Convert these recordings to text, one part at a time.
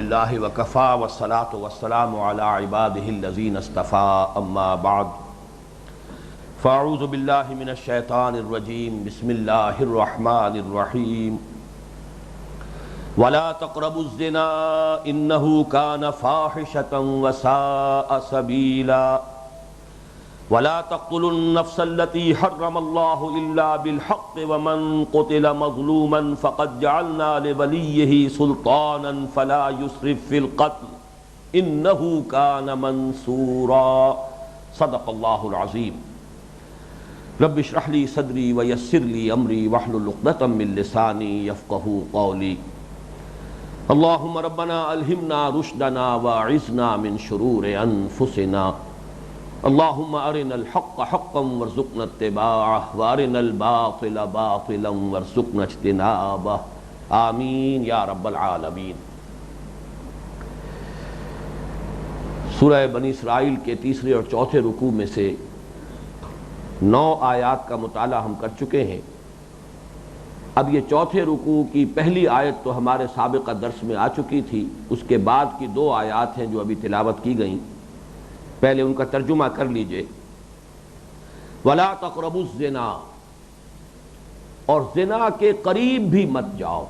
الحمدللہ وکفا والصلاة والسلام علی عبادہ الذین اصطفیٰ اما بعد فاعوذ باللہ من الشیطان الرجیم بسم اللہ الرحمن الرحیم ولا تقربوا الزنا انہ کان فاحشۃ وساء سبیلا ولا تقتلوا النفس التي حرم الله إلا بالحق ومن قتل مظلوما فقد جعلنا لوليه سلطانا فلا يسرف في القتل إنه كان منصورا صدق الله العظيم رب اشرح لي صدري ويسر لي أمري واحلل عقدة من لساني يفقهوا قولي اللهم ربنا ألهمنا رشدنا وأعذنا من شرور أنفسنا اللهم ارنا الحق حقا وارزقنا اتباعه وارنا الباطل باطلا وارزقنا اجتنابه آمین یا رب العالمین۔ سورہ بنی اسرائیل کے تیسرے اور چوتھے رکوع میں سے 9 آیات کا مطالعہ ہم کر چکے ہیں۔ اب یہ چوتھے رکوع کی پہلی آیت تو ہمارے سابقہ درس میں آ چکی تھی، اس کے بعد کی 2 آیات ہیں جو ابھی تلاوت کی گئیں، پہلے ان کا ترجمہ کر لیجئے۔ وَلَا تَقْرَبُوا الزِّنَا، اور زنا کے قریب بھی مت جاؤ،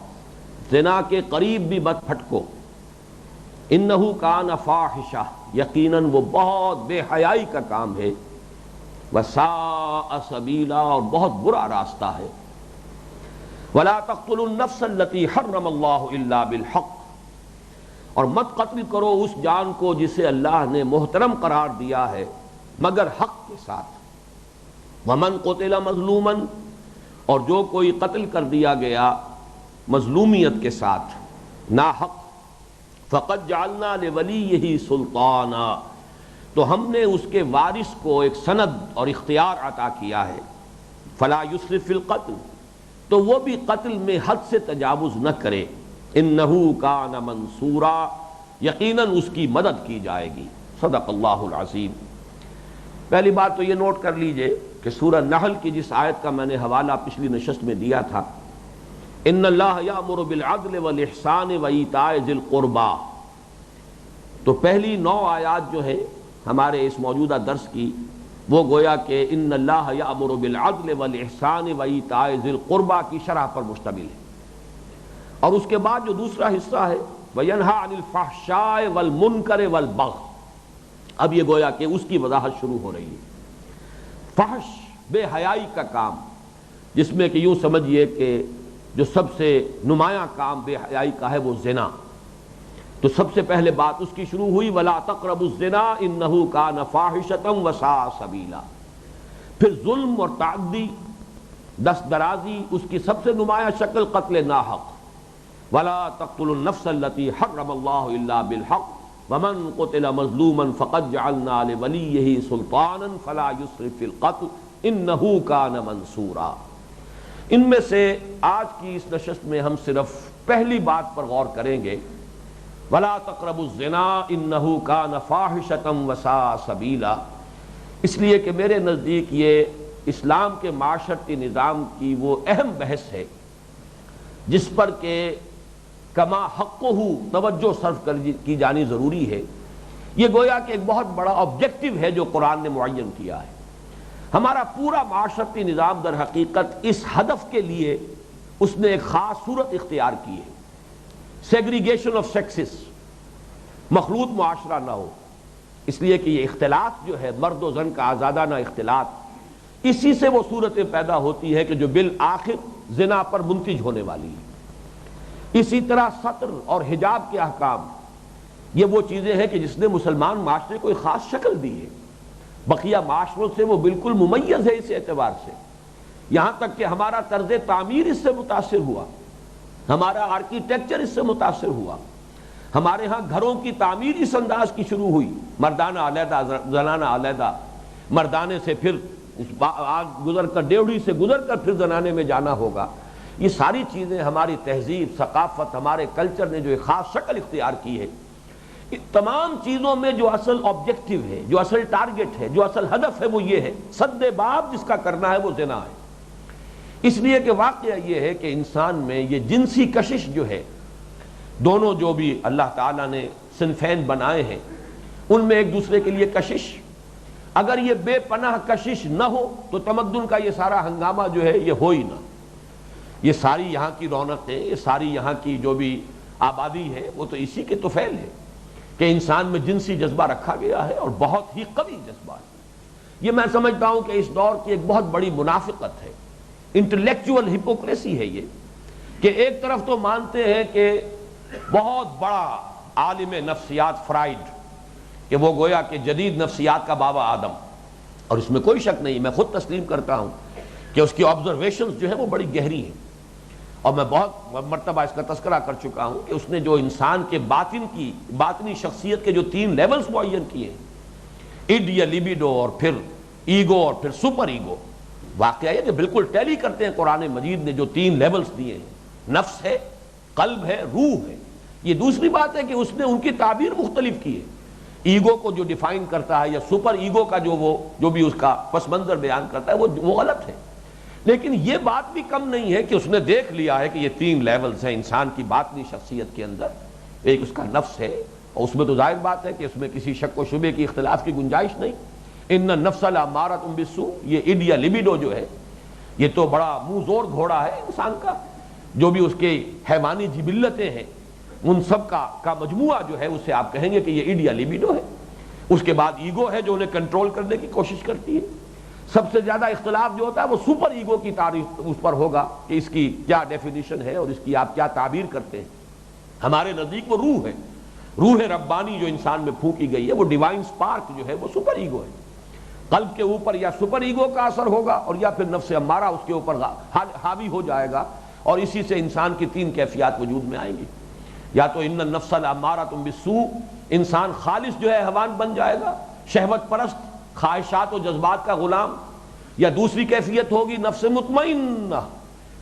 زنا کے قریب بھی مت پھٹکو۔ اِنَّهُ كَانَ فَاحِشَةً، یقیناً وہ بہت بے حیائی کا کام ہے، وَسَاءَ سَبِيلًا، اور بہت برا راستہ ہے۔ وَلَا تَقْتُلُوا النَّفْسَ الَّتِي حَرَّمَ اللَّهُ إِلَّا بِالْحَقِّ، اور مت قتل کرو اس جان کو جسے اللہ نے محترم قرار دیا ہے مگر حق کے ساتھ۔ ومن قتل مظلوما، اور جو کوئی قتل کر دیا گیا مظلومیت کے ساتھ ناحق، فقد جعلنا لولیہ سلطانا، تو ہم نے اس کے وارث کو ایک سند اور اختیار عطا کیا ہے۔ فلا یسرف فی القتل، تو وہ بھی قتل میں حد سے تجاوز نہ کرے۔ انہ کان منصورا، یقیناً اس کی مدد کی جائے گی۔ صدق اللہ العظیم۔ پہلی بات تو یہ نوٹ کر لیجئے کہ سورہ نحل کی جس آیت کا میں نے حوالہ پچھلی نشست میں دیا تھا، ان اللہ یأمر بالعدل والاحسان وایتاء ذی القربی، تو پہلی 9 آیات جو ہیں ہمارے اس موجودہ درس کی، وہ گویا کہ ان اللہ یأمر بالعدل والاحسان وایتاء ذی القربی کی شرح پر مشتمل ہے، اور اس کے بعد جو دوسرا حصہ ہے وَيَنْهَا عَنِ الْفَحْشَاءِ وَالْمُنْكَرِ وَالْبَغْيِ، اب یہ گویا کہ اس کی وضاحت شروع ہو رہی ہے۔ فحش، بے حیائی کا کام، جس میں کہ یوں سمجھیے کہ جو سب سے نمایاں کام بے حیائی کا ہے وہ زنا، تو سب سے پہلے بات اس کی شروع ہوئی وَلَا تَقْرَبُوا الزِّنَا إِنَّهُ كَانَ فَاحِشَةً وَسَاءَ سَبِيلًا۔ پھر ظلم اور تعدی، دست درازی، اس کی سب سے نمایاں شکل قتل ناحق۔ وَلَا تَقْتُلُوا النَّفْسَ الَّتِي حَرَّمَ اللَّهُ إِلَّا بِالْحَقِّ وَمَنْ قُتِلَ مَظْلُومًا فَقَدْ جَعَلْنَا لِوَلِيِّهِ سُلْطَانًا فَلَا يُسْرِف فِّي الْقَتْلِ إِنَّهُ كَانَ مَنْصُورًا۔ ان میں سے آج کی اس نشست میں ہم صرف پہلی بات پر غور کریں گے، وَلَا تَقْرَبُوا الزِّنَا إِنَّهُ كَانَ فَاحِشَةً وَسَاءَ سَبِيلًا، اس لیے کہ میرے نزدیک یہ اسلام کے معاشرتی نظام کی وہ اہم بحث ہے جس پر کہ کما حقہ توجہ صرف کی جانی ضروری ہے۔ یہ گویا کہ ایک بہت بڑا آبجیکٹو ہے جو قرآن نے معین کیا ہے۔ ہمارا پورا معاشرتی نظام در حقیقت اس ہدف کے لیے اس نے ایک خاص صورت اختیار کی ہے، سیگریگیشن آف سیکسز، مخلوط معاشرہ نہ ہو، اس لیے کہ یہ اختلاط جو ہے مرد و زن کا آزادانہ اختلاط، اسی سے وہ صورتیں پیدا ہوتی ہے کہ جو بالآخر زنا پر منتج ہونے والی ہے۔ اسی طرح ستر اور حجاب کے احکام، یہ وہ چیزیں ہیں کہ جس نے مسلمان معاشرے کو ایک خاص شکل دی ہے، بقیہ معاشروں سے وہ بالکل ممیز ہے اس اعتبار سے، یہاں تک کہ ہمارا طرز تعمیر اس سے متاثر ہوا، ہمارا آرکیٹیکچر اس سے متاثر ہوا، ہمارے ہاں گھروں کی تعمیر اس انداز کی شروع ہوئی، مردانہ علیحدہ زنانہ علیحدہ، مردانے سے پھر آگ گزر کر ڈیوڑی سے گزر کر پھر زنانے میں جانا ہوگا۔ یہ ساری چیزیں ہماری تہذیب، ثقافت، ہمارے کلچر نے جو ایک خاص شکل اختیار کی ہے، ان تمام چیزوں میں جو اصل آبجیکٹو ہے، جو اصل ٹارگٹ ہے، جو اصل ہدف ہے وہ یہ ہے، سد باب جس کا کرنا ہے وہ زنا ہے۔ اس لیے کہ واقعہ یہ ہے کہ انسان میں یہ جنسی کشش جو ہے، دونوں جو بھی اللہ تعالیٰ نے صنفین بنائے ہیں ان میں ایک دوسرے کے لیے کشش، اگر یہ بے پناہ کشش نہ ہو تو تمدن کا یہ سارا ہنگامہ جو ہے یہ ہو ہی نہ. یہ ساری یہاں کی رونقیں، یہ ساری یہاں کی جو بھی آبادی ہے وہ تو اسی کے طفیل ہے کہ انسان میں جنسی جذبہ رکھا گیا ہے اور بہت ہی قوی جذبہ ہے. یہ میں سمجھتا ہوں کہ اس دور کی ایک بہت بڑی منافقت ہے، انٹلیکچول ہپوکریسی ہے یہ، کہ ایک طرف تو مانتے ہیں کہ بہت بڑا عالم نفسیات فرائڈ کہ وہ گویا کہ جدید نفسیات کا بابا آدم، اور اس میں کوئی شک نہیں، میں خود تسلیم کرتا ہوں کہ اس کی آبزرویشنز جو ہے وہ بڑی گہری ہیں، اور میں بہت مرتبہ اس کا تذکرہ کر چکا ہوں کہ اس نے جو انسان کے باطنی شخصیت کے جو 3 لیولز معین کیے ہیں، اڈ یا لیبیڈو اور پھر ایگو اور پھر سپر ایگو، واقعہ یہ کہ بالکل ٹیلی کرتے ہیں قرآن مجید نے جو 3 لیولز دیے ہیں، نفس ہے، قلب ہے، روح ہے. یہ دوسری بات ہے کہ اس نے ان کی تعبیر مختلف کی ہے. ایگو کو جو ڈیفائن کرتا ہے یا سپر ایگو کا جو بھی اس کا پس منظر بیان کرتا ہے وہ غلط ہے. لیکن یہ بات بھی کم نہیں ہے کہ اس نے دیکھ لیا ہے کہ یہ 3 لیولز ہیں انسان کی باطنی شخصیت کے اندر. ایک اس کا نفس ہے، اور اس میں تو ظاہر بات ہے کہ اس میں کسی شک و شبے کی اختلاف کی گنجائش نہیں. ان النفس لامارۃ بالسوء، یہ اڈ یا لیبیڈو جو ہے یہ تو بڑا منہ زور گھوڑا ہے انسان کا، جو بھی اس کے حیوانی جبلتیں ہیں ان سب کا مجموعہ جو ہے اسے آپ کہیں گے کہ یہ اڈ یا لیبیڈو ہے. اس کے بعد ایگو ہے جو انہیں کنٹرول کرنے کی کوشش کرتی ہے. سب سے زیادہ اختلاف جو ہوتا ہے وہ سپر ایگو کی تعریف اس پر ہوگا کہ اس کی کیا ڈیفینیشن ہے اور اس کی آپ کیا تعبیر کرتے ہیں. ہمارے نزدیک وہ روح ہے، روح ربانی جو انسان میں پھونکی گئی ہے، وہ ڈیوائن سپارک جو ہے وہ سپر ایگو ہے. قلب کے اوپر یا سپر ایگو کا اثر ہوگا اور یا پھر نفس امارہ اس کے اوپر حاوی ہو جائے گا، اور اسی سے انسان کی 3 کیفیات وجود میں آئیں گی. یا تو ان النفس لامارۃ بالسوء، انسان خالص جو ہے حیوان بن جائے گا، شہوت پرست، خواہشات و جذبات کا غلام. یا دوسری کیفیت ہوگی نفس مطمئنہ،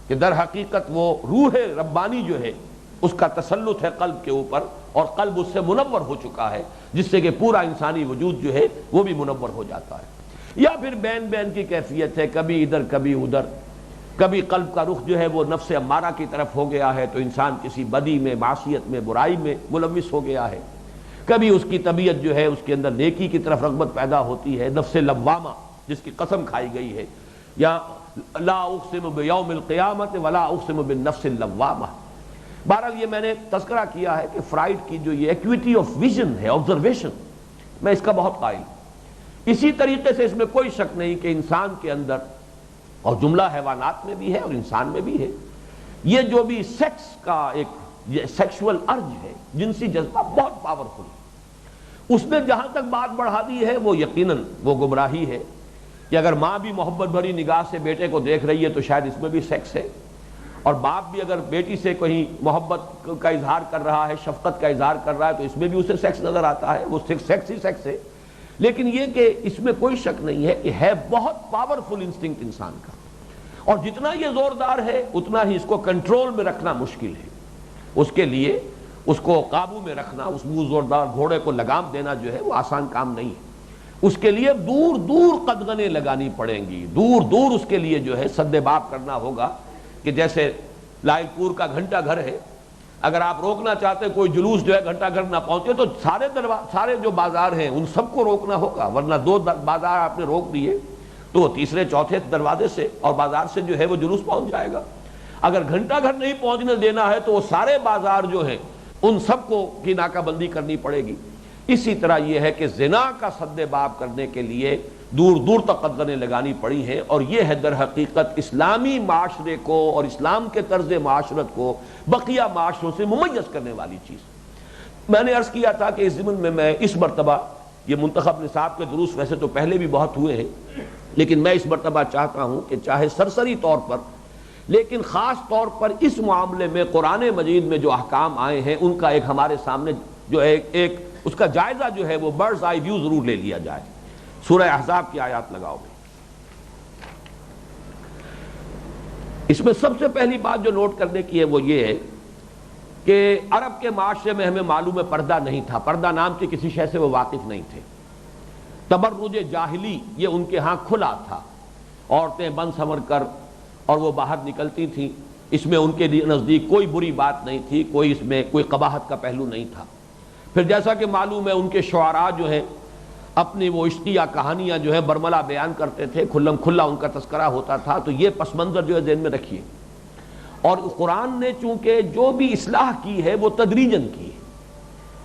کہ در حقیقت وہ روح ربانی جو ہے اس کا تسلط ہے قلب کے اوپر، اور قلب اس سے منور ہو چکا ہے، جس سے کہ پورا انسانی وجود جو ہے وہ بھی منور ہو جاتا ہے. یا پھر بین کی کیفیت ہے، کبھی ادھر کبھی ادھر، کبھی قلب کا رخ جو ہے وہ نفس امارہ کی طرف ہو گیا ہے تو انسان کسی بدی میں، معصیت میں، برائی میں ملوث ہو گیا ہے. کبھی اس کی طبیعت جو ہے اس کے اندر نیکی کی طرف رغبت پیدا ہوتی ہے، نفس لوامہ جس کی قسم کھائی گئی ہے. یا لا اقسم بیوم القیامت ولا اقسم بالنفس اللوامہ. بہرحال یہ میں نے تذکرہ کیا ہے کہ فرائڈ کی جو یہ ایکویٹی آف ویژن ہے، آبزرویشن، میں اس کا بہت قائل ہوں. اسی طریقے سے اس میں کوئی شک نہیں کہ انسان کے اندر، اور جملہ حیوانات میں بھی ہے اور انسان میں بھی ہے، یہ جو بھی سیکس کا ایک سیکشول ارج ہے، جنسی جذبہ بہت پاورفل ہے. اس نے جہاں تک بات بڑھا دی ہے وہ یقیناً وہ گمراہی ہے کہ اگر ماں بھی محبت بھری نگاہ سے بیٹے کو دیکھ رہی ہے تو شاید اس میں بھی سیکس ہے، اور باپ بھی اگر بیٹی سے کہیں محبت کا اظہار کر رہا ہے، شفقت کا اظہار کر رہا ہے تو اس میں بھی اسے سیکس نظر آتا ہے. وہ سیکس ہی سیکس ہے. لیکن یہ کہ اس میں کوئی شک نہیں ہے کہ ہے بہت پاورفل انسٹنکٹ انسان کا، اور جتنا یہ زوردار ہے اتنا ہی اس کو کنٹرول میں رکھنا مشکل ہے. اس کے لیے اس کو قابو میں رکھنا، اس منہ زوردار گھوڑے کو لگام دینا جو ہے وہ آسان کام نہیں ہے. اس کے لیے دور دور قدغنیں لگانی پڑیں گی، دور دور اس کے لیے جو ہے سد باب کرنا ہوگا. کہ جیسے لائل پور کا گھنٹہ گھر ہے، اگر آپ روکنا چاہتے کوئی جلوس جو ہے گھنٹہ گھر نہ پہنچے تو سارے جو بازار ہیں ان سب کو روکنا ہوگا، ورنہ 2 بازار آپ نے روک دیے تو تیسرے چوتھے دروازے سے اور بازار سے جو ہے وہ جلوس پہنچ جائے گا. اگر گھنٹہ گھر نہیں پہنچنے دینا ہے تو وہ سارے بازار جو ہیں ان سب کو کی ناکہ بندی کرنی پڑے گی. اسی طرح یہ ہے کہ زنا کا سد باب کرنے کے لیے دور دور تک قدغنیں لگانی پڑی ہیں، اور یہ ہے در حقیقت اسلامی معاشرے کو اور اسلام کے طرز معاشرت کو بقیہ معاشروں سے ممیز کرنے والی چیز. میں نے عرض کیا تھا کہ اس ضمن میں اس مرتبہ یہ منتخب نصاب کے دروس ویسے تو پہلے بھی بہت ہوئے ہیں، لیکن میں اس مرتبہ چاہتا ہوں کہ چاہے سرسری طور پر لیکن خاص طور پر اس معاملے میں قرآن مجید میں جو احکام آئے ہیں ان کا ایک ہمارے سامنے جو ایک اس کا جائزہ جو ہے وہ برڈز آئی ویو ضرور لے لیا جائے. سورہ احزاب کی آیات لگاؤ گے. اس میں سب سے پہلی بات جو نوٹ کرنے کی ہے وہ یہ ہے کہ عرب کے معاشرے میں ہمیں معلوم ہے پردہ نہیں تھا، پردہ نام کی کسی شے سے وہ واقف نہیں تھے. تبرج جاہلی یہ ان کے ہاں کھلا تھا، عورتیں بن سنور کر اور وہ باہر نکلتی تھیں اس میں ان کے نزدیک کوئی بری بات نہیں تھی، کوئی اس میں کوئی قباحت کا پہلو نہیں تھا۔ پھر جیسا کہ معلوم ہے ان کے شعراء جو ہیں اپنی وہ عشقیہ کہانیاں جو ہے برملا بیان کرتے تھے، کھلم کھلا ان کا تذکرہ ہوتا تھا، تو یہ پس منظر جو ہے ذہن میں رکھیے۔ اور قرآن نے چونکہ جو بھی اصلاح کی ہے وہ تدریجاً کی ہے،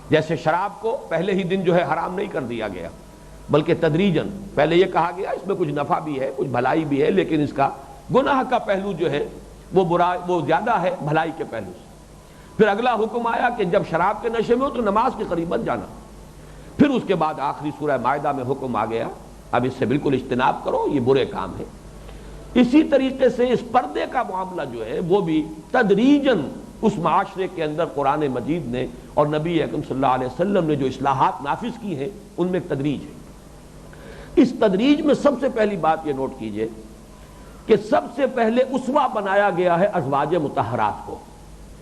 جیسے شراب کو پہلے ہی دن جو ہے حرام نہیں کر دیا گیا، بلکہ تدریجاً پہلے یہ کہا گیا اس میں کچھ نفع بھی ہے، کچھ بھلائی بھی ہے، لیکن اس کا گناہ کا پہلو جو ہے وہ زیادہ ہے بھلائی کے پہلو سے۔ پھر اگلا حکم آیا کہ جب شراب کے نشے میں ہو تو نماز کے قریب مت جانا۔ پھر اس کے بعد آخری سورہ مائدہ میں حکم آ گیا اب اس سے بالکل اجتناب کرو، یہ برے کام ہے۔ اسی طریقے سے اس پردے کا معاملہ جو ہے وہ بھی تدریجاً اس معاشرے کے اندر قرآن مجید نے اور نبی اکرم صلی اللہ علیہ وسلم نے جو اصلاحات نافذ کی ہیں ان میں ایک تدریج ہے۔ اس تدریج میں سب سے پہلی بات یہ نوٹ کیجئے کہ سب سے پہلے اسوہ بنایا گیا ہے ازواج مطہرات کو۔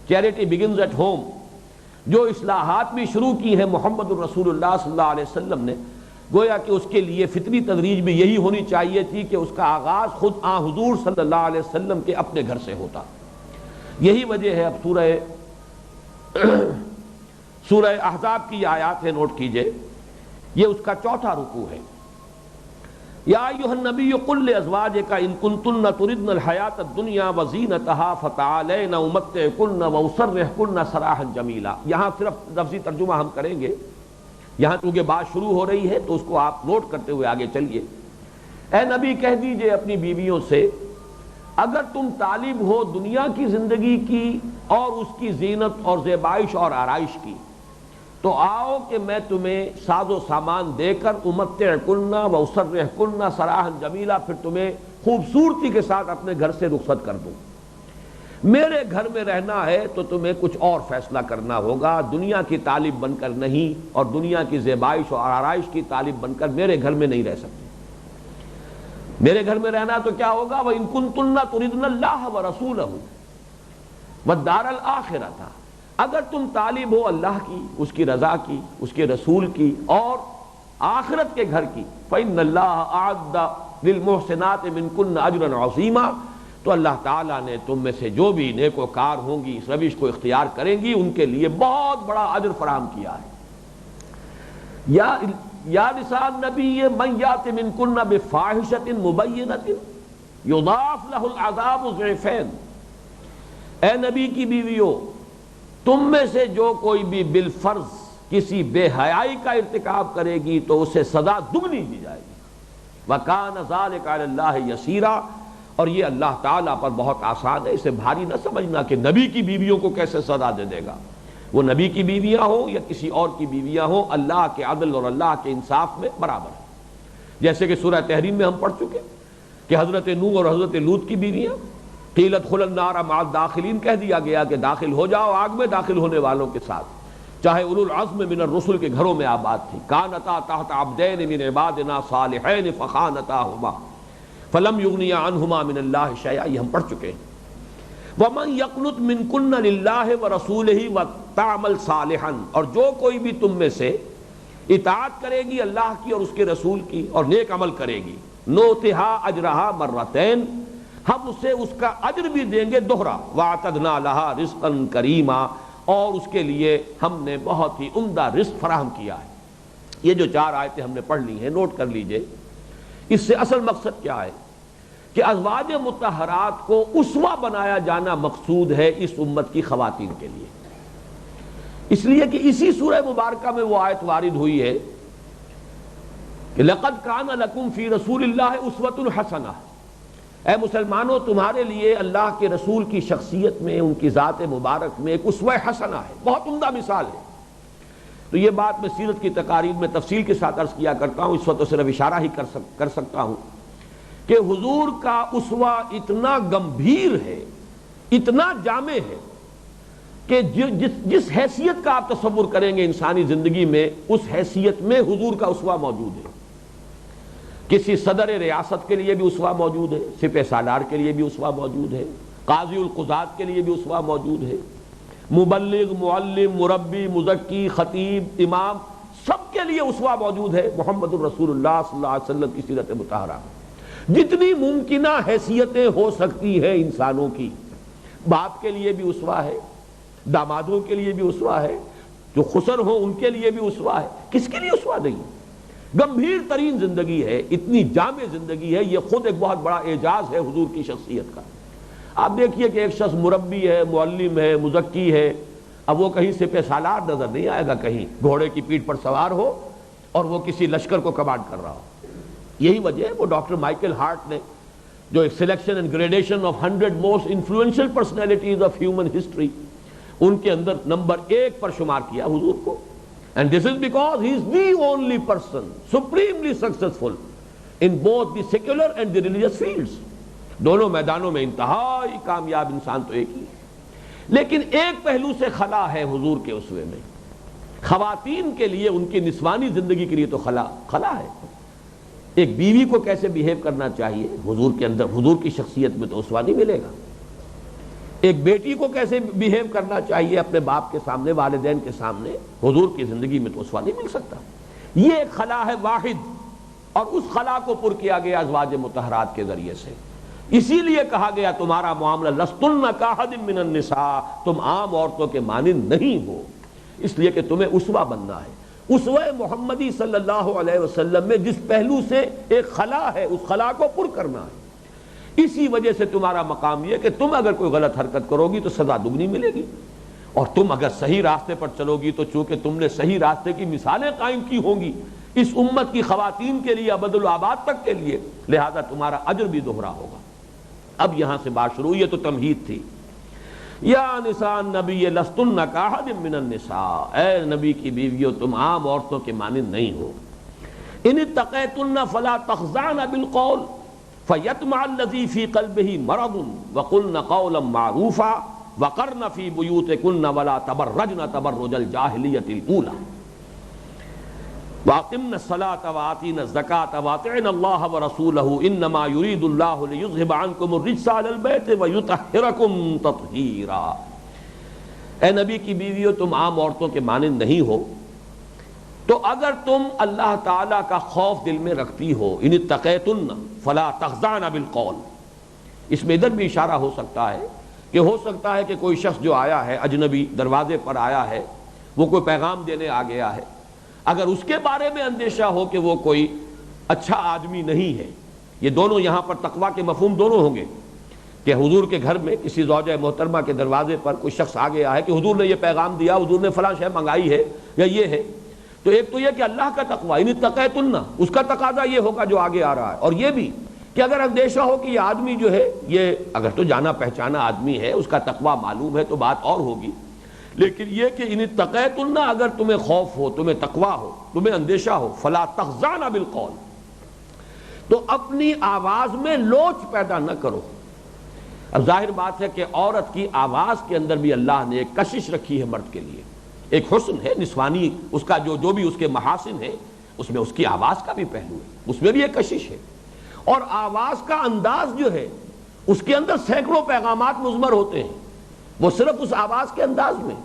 چیریٹی بگنز ایٹ ہوم، جو اصلاحات بھی شروع کی ہیں محمد الرسول اللہ صلی اللہ علیہ وسلم نے، گویا کہ اس کے لیے فطری تدریج بھی یہی ہونی چاہیے تھی کہ اس کا آغاز خود حضور صلی اللہ علیہ وسلم کے اپنے گھر سے ہوتا۔ یہی وجہ ہے، اب سورہ احزاب کی یہ آیات ہے، نوٹ کیجئے، یہ اس کا چوتھا رکوع ہے۔ یا ایھا النبی قل لازواجک ان کنتن تردن الحیاۃ الدنیا وزینتها فتعالین امتعکن واسرحکن سراحا جمیلا۔ یہاں صرف لفظی ترجمہ ہم کریں گے، یہاں چونکہ بات شروع ہو رہی ہے تو اس کو آپ نوٹ کرتے ہوئے آگے چلیے۔ اے نبی کہہ دیجئے اپنی بیویوں سے، اگر تم طالب ہو دنیا کی زندگی کی اور اس کی زینت اور زیبائش اور آرائش کی، تو آؤ کہ میں تمہیں ساز و سامان دے کر امتعکن واسرحکن سراحا جمیلا، پھر تمہیں خوبصورتی کے ساتھ اپنے گھر سے رخصت کر دوں۔ میرے گھر میں رہنا ہے تو تمہیں کچھ اور فیصلہ کرنا ہوگا، دنیا کی طالب بن کر نہیں، اور دنیا کی زیبائش اور آرائش کی طالب بن کر میرے گھر میں نہیں رہ سکتے۔ میرے گھر میں رہنا تو کیا ہوگا، وَإِن كُنتُنَّ تُرِدْنَ اللَّهَ وَرَسُولَهُ وَالدَّارَ الْآخِرَةَ، اگر تم طالب ہو اللہ کی، اس کی رضا کی، اس کے رسول کی اور آخرت کے گھر کی، فَإِنَّ اللَّهَ أَعَدَّ لِلْمُحْسِنَاتِ مِنْكُنَّ أَجْرًا عَظِيمًا، تو اللہ تعالیٰ نے تم میں سے جو بھی نیکوکار ہوں گی، اس روش کو اختیار کریں گی، ان کے لیے بہت بڑا اجر فراہم کیا ہے۔ یا نساء النبی من یات منکن بفاحشۃ مبینۃ یضاعف لہ العذاب ضعفین، اے نبی کی بیویوں، تم میں سے جو کوئی بھی بالفرض کسی بے حیائی کا ارتکاب کرے گی تو اسے سزا دگنی دی جائے گی۔ وَكَانَ ذَلِكَ عَلَى اللَّهِ يَسِيرًا، اور یہ اللہ تعالیٰ پر بہت آسان ہے، اسے بھاری نہ سمجھنا کہ نبی کی بیویوں کو کیسے سزا دے دے گا۔ وہ نبی کی بیویاں ہوں یا کسی اور کی بیویاں ہوں، اللہ کے عدل اور اللہ کے انصاف میں برابر ہے۔ جیسے کہ سورہ تحریم میں ہم پڑھ چکے کہ حضرت نوح اور حضرت لوط کی بیویاں، قیل ادخلوا النار مع الداخلین، کہہ دیا گیا کہ داخل ہو جاؤ آگ میں داخل ہونے والوں کے ساتھ، چاہے اولو العزم من الرسل کے گھروں میں آباد تھی۔ کانتا تحت عبدین من عبادنا صالحین فخانتاہما فلم یغنیا عنہما من اللہ شیئا، یہ ہم پڑھ چکے ہیں۔ وَمَن يَقْنُتْ مِنْكُنَّ لِلَّهِ وَرَسُولِهِ وَتَعْمَلْ صَالِحًا، اور جو کوئی بھی تم میں سے اطاعت کرے گی اللہ کی اور اس کے رسول کی اور نیک عمل کرے گی، نُؤْتِهَا أَجْرَهَا مَرَّتَيْنِ، ہم اسے اس کا اجر بھی دیں گے دوہرا، وَأَعْتَدْنَا لَهَا رِزْقًا كَرِيمًا، اور اس کے لیے ہم نے بہت ہی عمدہ رزق فراہم کیا ہے۔ یہ جو چار آیتیں ہم نے پڑھ لی ہیں، نوٹ کر لیجئے، اس سے اصل مقصد کیا ہے کہ ازواج مطہرات کو اسوہ بنایا جانا مقصود ہے اس امت کی خواتین کے لیے، اس لیے کہ اسی سورہ مبارکہ میں وہ آیت وارد ہوئی ہے کہ لَقَدْ كَانَ لَكُمْ فِي رَسُولِ اللَّهِ أُسْوَةٌ حَسَنَةٌ، اے مسلمانوں تمہارے لیے اللہ کے رسول کی شخصیت میں، ان کی ذات مبارک میں ایک اسوہ حسنہ ہے، بہت عمدہ مثال ہے۔ تو یہ بات میں سیرت کی تقاریر میں تفصیل کے ساتھ عرض کیا کرتا ہوں، اس وقت تو صرف اشارہ ہی کر سکتا ہوں کہ حضور کا اسوہ اتنا گمبھیر ہے، اتنا جامع ہے کہ جس حیثیت کا آپ تصور کریں گے انسانی زندگی میں، اس حیثیت میں حضور کا اسوہ موجود ہے۔ کسی صدر ریاست کے لیے بھی اسوہ موجود ہے، سپہ سالار کے لیے بھی اسوہ موجود ہے، قاضی القضات کے لیے بھی اسوہ موجود ہے، مبلغ، معلم، مربی، مزکی، خطیب، امام، سب کے لیے اسوہ موجود ہے محمد الرسول اللہ صلی اللہ علیہ وسلم کی سیرت مطہرہ۔ جتنی ممکنہ حیثیتیں ہو سکتی ہیں انسانوں کی، باپ کے لیے بھی اسوہ ہے، دامادوں کے لیے بھی اسوہ ہے، جو خسر ہوں ان کے لیے بھی اسوہ ہے، کس کے لیے اسوہ نہیں؟ گمبھیر ترین زندگی ہے، اتنی جامع زندگی ہے، یہ خود ایک بہت بڑا اعجاز ہے حضور کی شخصیت کا۔ آپ دیکھیے کہ ایک شخص مربی ہے، معلم ہے، مزکی ہے، اب وہ کہیں سپہ سالار نظر نہیں آئے گا، کہیں گھوڑے کی پیٹھ پر سوار ہو اور وہ کسی لشکر کو کمانڈ کر رہا ہو۔ یہی وجہ ہے وہ ڈاکٹر مائیکل ہارٹ نے جو ایک selection and gradation of 100 most influential personalities of human history, ان کے اندر نمبر 1 پر شمار کیا حضور کو۔ And this is because he is the only person supremely successful in both the secular and the religious fields. دونوں میدانوں میں انتہائی کامیاب انسان تو ایک ہی ہے، لیکن ایک پہلو سے خلا ہے حضور کے اسوے میں۔ خواتین کے لیے ان کی نسوانی زندگی کے لیے تو خلا ہے۔ ایک بیوی کو کیسے بیہیو کرنا چاہیے حضور کے اندر، حضور کی شخصیت میں تو اسوہ نہیں ملے گا۔ ایک بیٹی کو کیسے بیہیو کرنا چاہیے اپنے باپ کے سامنے، والدین کے سامنے، حضور کی زندگی میں تو اسوہ نہیں مل سکتا۔ یہ ایک خلا ہے واحد، اور اس خلا کو پر کیا گیا ازواج مطہرات کے ذریعے سے۔ اسی لیے کہا گیا تمہارا معاملہ لستن کاحد من النساء، تم عام عورتوں کے مانند نہیں ہو، اس لیے کہ تمہیں اسوہ بننا ہے۔ اسوہ محمدی صلی اللہ علیہ وسلم میں جس پہلو سے ایک خلا ہے، اس خلا کو پر کرنا ہے۔ اسی وجہ سے تمہارا مقام یہ کہ تم اگر کوئی غلط حرکت کرو گی تو سزا دگنی ملے گی، اور تم اگر صحیح راستے پر چلو گی تو چونکہ تم نے صحیح راستے کی مثالیں قائم کی ہوں گی اس امت کی خواتین کے لیے ابد الآباد تک کے لیے، لہذا تمہارا اجر بھی دوہرا ہوگا۔ اب یہاں سے بات شروع، یہ تو تمہید تھی۔ یا نساء النبی لستن کاحد من النساء، اے نبی کی بیویوں تم عام عورتوں کے مانند نہیں ہو۔ ان اتقیتن فلا تخضعن بالقول فیطمع الذی فی قلبہ مرض وقلن قولا معروفا وقرن فی بیوتکن ولا تبرجن تبرج الجاہلیۃ الاولی واقمن الصلاۃ وآتین الزکاۃ واطعن اللہ ورسولہ انما یرید اللہ لیذہب عنکم الرجس اہل البیت ویطہرکم تطہیرا۔ اے نبی کی بیویوں تم عام عورتوں کے مانند نہیں ہو، تو اگر تم اللہ تعالیٰ کا خوف دل میں رکھتی ہو، ان اتقیتن فلا تخضعن بالقول، اس میں ادھر بھی اشارہ ہو سکتا ہے کہ ہو سکتا ہے کہ کوئی شخص جو آیا ہے اجنبی، دروازے پر آیا ہے، وہ کوئی پیغام دینے آ گیا ہے، اگر اس کے بارے میں اندیشہ ہو کہ وہ کوئی اچھا آدمی نہیں ہے، یہ دونوں یہاں پر تقویٰ کے مفہوم دونوں ہوں گے کہ حضور کے گھر میں کسی زوجہ محترمہ کے دروازے پر کوئی شخص آ گیا ہے کہ حضور نے یہ پیغام دیا، حضور نے فلاں شے منگائی ہے یا یہ ہے، تو ایک تو یہ کہ اللہ کا تقویٰ، ان اتقیتن، اس کا تقاضا یہ ہوگا جو آگے آ رہا ہے، اور یہ بھی کہ اگر اندیشہ ہو کہ یہ آدمی جو ہے یہ اگر تو جانا پہچانا آدمی ہے، اس کا تقویٰ معلوم ہے تو بات اور ہوگی، لیکن یہ کہ ان اتقیتن اگر تمہیں خوف ہو، تمہیں تقویٰ ہو، تمہیں اندیشہ ہو، فلا تخضعن بالقول، تو اپنی آواز میں لوچ پیدا نہ کرو۔ اب ظاہر بات ہے کہ عورت کی آواز کے اندر بھی اللہ نے ایک کشش رکھی ہے مرد کے لیے، ایک حسن ہے نسوانی، اس کا جو بھی اس کے محاسن ہے، اس میں اس کی آواز کا بھی پہلو ہے، اس میں بھی ایک کشش ہے، اور آواز کا انداز جو ہے اس کے اندر سینکڑوں پیغامات مضمر ہوتے ہیں، وہ صرف اس آواز کے انداز میں،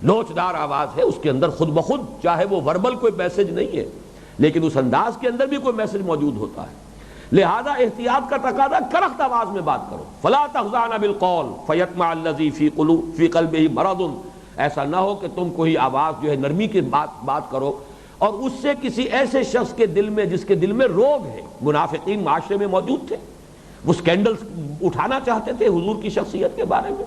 لوچدار آواز ہے، اس کے اندر خود بخود چاہے وہ وربل کوئی میسج نہیں ہے لیکن اس انداز کے اندر بھی کوئی میسج موجود ہوتا ہے، لہذا احتیاط کا تقاضا کرخت آواز میں بات کرو۔ فلا تخضعن بالقول فیطمع الذی فی قلبہ مرض، ایسا نہ ہو کہ تم کوئی آواز جو ہے نرمی کی بات کرو اور اس سے کسی ایسے شخص کے دل میں جس کے دل میں روگ ہے۔ منافقین معاشرے میں موجود تھے، وہ سکینڈلز اٹھانا چاہتے تھے حضور کی شخصیت کے بارے میں۔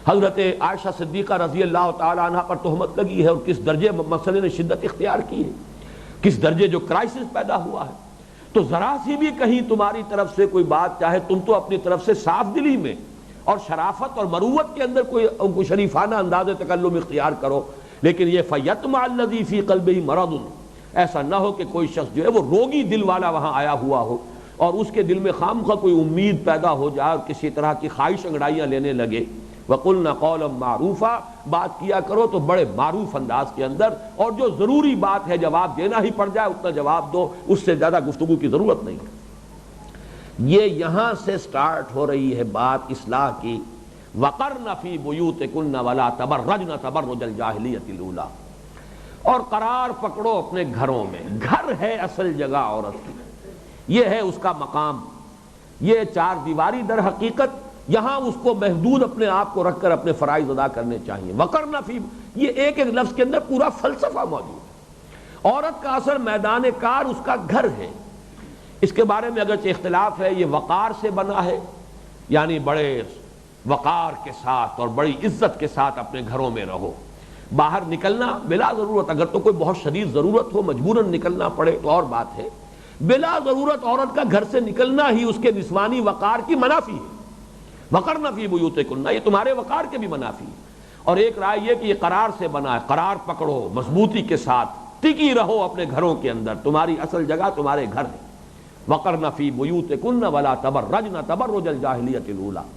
حضرت عائشہ صدیقہ رضی اللہ تعالی عنہ پر تہمت لگی ہے، اور کس درجے مسئلے نے شدت اختیار کی ہے، کس درجے جو کرائسس پیدا ہوا ہے، تو ذرا سی بھی کہیں تمہاری طرف سے کوئی بات، چاہے تم تو اپنی طرف سے صاف دلی میں اور شرافت اور مروت کے اندر کوئی شریفانہ انداز تکلم اختیار کرو، لیکن یہ فیطمع الذی فی قلبہ مرض، ایسا نہ ہو کہ کوئی شخص جو ہے وہ روگی دل والا وہاں آیا ہوا ہو اور اس کے دل میں خامخواہ کوئی امید پیدا ہو جائے اور کسی طرح کی خواہش انگڑائیاں لینے لگے۔ وَقُلْنَا قَوْلًا مَعْرُوفًا، بات کیا کرو تو بڑے معروف انداز کے اندر، اور جو ضروری بات ہے جواب دینا ہی پڑ جائے اتنا جواب دو، اس سے زیادہ گفتگو کی ضرورت نہیں۔ یہ یہاں سے سٹارٹ ہو رہی ہے بات اصلاح کی۔ وَقَرْنَ فِي بُيُوتِكُنَّ وَلَا تَبَرَّجْنَ تَبَرُّجَ الْجَاهِلِيَّةِ الْأُولَىٰ، اور قرار پکڑو اپنے گھروں میں۔ گھر ہے اصل جگہ عورت کی، یہ ہے اس کا مقام، یہ چار دیواری در حقیقت یہاں اس کو محدود اپنے آپ کو رکھ کر اپنے فرائض ادا کرنے چاہیے. وقرن فی، یہ ایک ایک لفظ کے اندر پورا فلسفہ موجود ہے. عورت کا اثر میدان کار اس کا گھر ہے. اس کے بارے میں اگرچہ اختلاف ہے، یہ وقار سے بنا ہے، یعنی بڑے وقار کے ساتھ اور بڑی عزت کے ساتھ اپنے گھروں میں رہو. باہر نکلنا بلا ضرورت، اگر تو کوئی بہت شدید ضرورت ہو مجبوراً نکلنا پڑے تو اور بات ہے. بلا ضرورت عورت کا گھر سے نکلنا ہی اس کے نسوانی وقار کی منافی ہے. وقرن فی بیوتکن، یہ تمہارے وقار کے بھی منافی ہے. اور ایک رائے یہ کہ یہ قرار سے بنا ہے، قرار پکڑو مضبوطی کے ساتھ، ٹکی رہو اپنے گھروں کے اندر، تمہاری اصل جگہ تمہارے گھر ہے. وقرن فی بیوتکن ولا تبرجن تبرج الجاہلیۃ الاولی.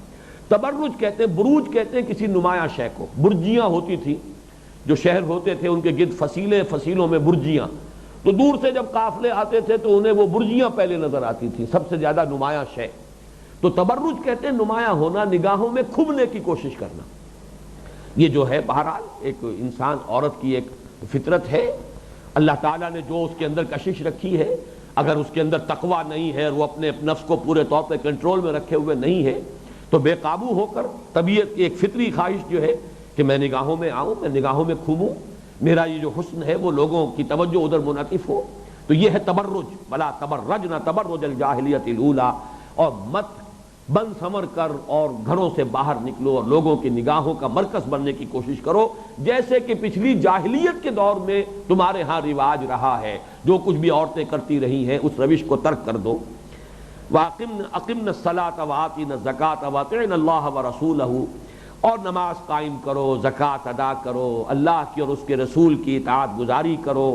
تبرج کہتے ہیں، بروج کہتے ہیں کسی نمایاں شے کو. برجیاں ہوتی تھی، جو شہر ہوتے تھے ان کے گرد فصیلوں میں برجیاں، تو دور سے جب قافلے آتے تھے تو انہیں وہ برجیاں پہلے نظر آتی تھی، سب سے زیادہ نمایاں شے. تو تبرج کہتے ہیں نمایاں ہونا، نگاہوں میں کھبنے کی کوشش کرنا. یہ جو ہے بہرحال ایک انسان عورت کی ایک فطرت ہے. اللہ تعالیٰ نے جو اس کے اندر کشش رکھی ہے، اگر اس کے اندر تقویٰ نہیں ہے اور وہ اپنے نفس کو پورے طور پہ کنٹرول میں رکھے ہوئے نہیں ہے، تو بے قابو ہو کر طبیعت کی ایک فطری خواہش جو ہے کہ میں نگاہوں میں آؤں، میں نگاہوں میں کھوبوں، میرا یہ جو حسن ہے وہ لوگوں کی توجہ ادھر منعطف ہو، تو یہ ہے تبرج. ولا تبرجن تبرج الجاہلیۃ الاولی. اور مت بن سمر کر اور گھروں سے باہر نکلو اور لوگوں کی نگاہوں کا مرکز بننے کی کوشش کرو، جیسے کہ پچھلی جاہلیت کے دور میں تمہارے ہاں رواج رہا ہے. جو کچھ بھی عورتیں کرتی رہی ہیں اس روش کو ترک کر دو. اقمنا الصلاۃ وآتینا الزکاۃ واطعنا اللہ ورسولہ. اور نماز قائم کرو، زکوٰۃ ادا کرو، اللہ کی اور اس کے رسول کی اطاعت گزاری کرو.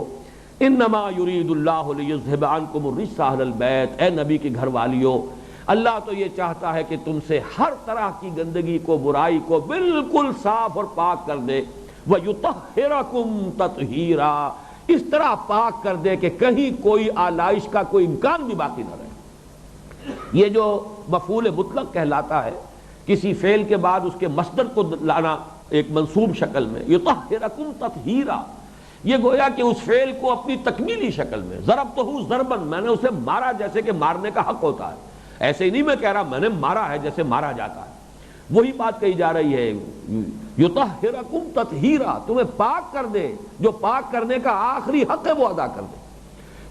انما یرید اللہ لیذھب عنکم الرجس اہل البیت. اے نبی کے گھر والیو، اللہ تو یہ چاہتا ہے کہ تم سے ہر طرح کی گندگی کو، برائی کو بالکل صاف اور پاک کر دے. وَيُطَهِّرَكُمْ تَطْهِيرًا. اس طرح پاک کر دے کہ کہیں کوئی آلائش کا کوئی امکان بھی باقی نہ رہے. یہ جو مفعول مطلق کہلاتا ہے، کسی فعل کے بعد اس کے مصدر کو لانا ایک منصوب شکل میں، یطہرکم تطہیرا، یہ گویا کہ اس فعل کو اپنی تکمیلی شکل میں، ضربتہ ضربن، میں نے اسے مارا جیسے کہ مارنے کا حق ہوتا ہے. ایسے ہی نہیں میں کہہ رہا میں نے مارا ہے جیسے مارا جاتا ہے. وہی بات کہی جا رہی ہے، یطہرکم تطہیرا، تمہیں پاک کر دے، جو پاک کرنے کا آخری حق ہے وہ ادا کر دے،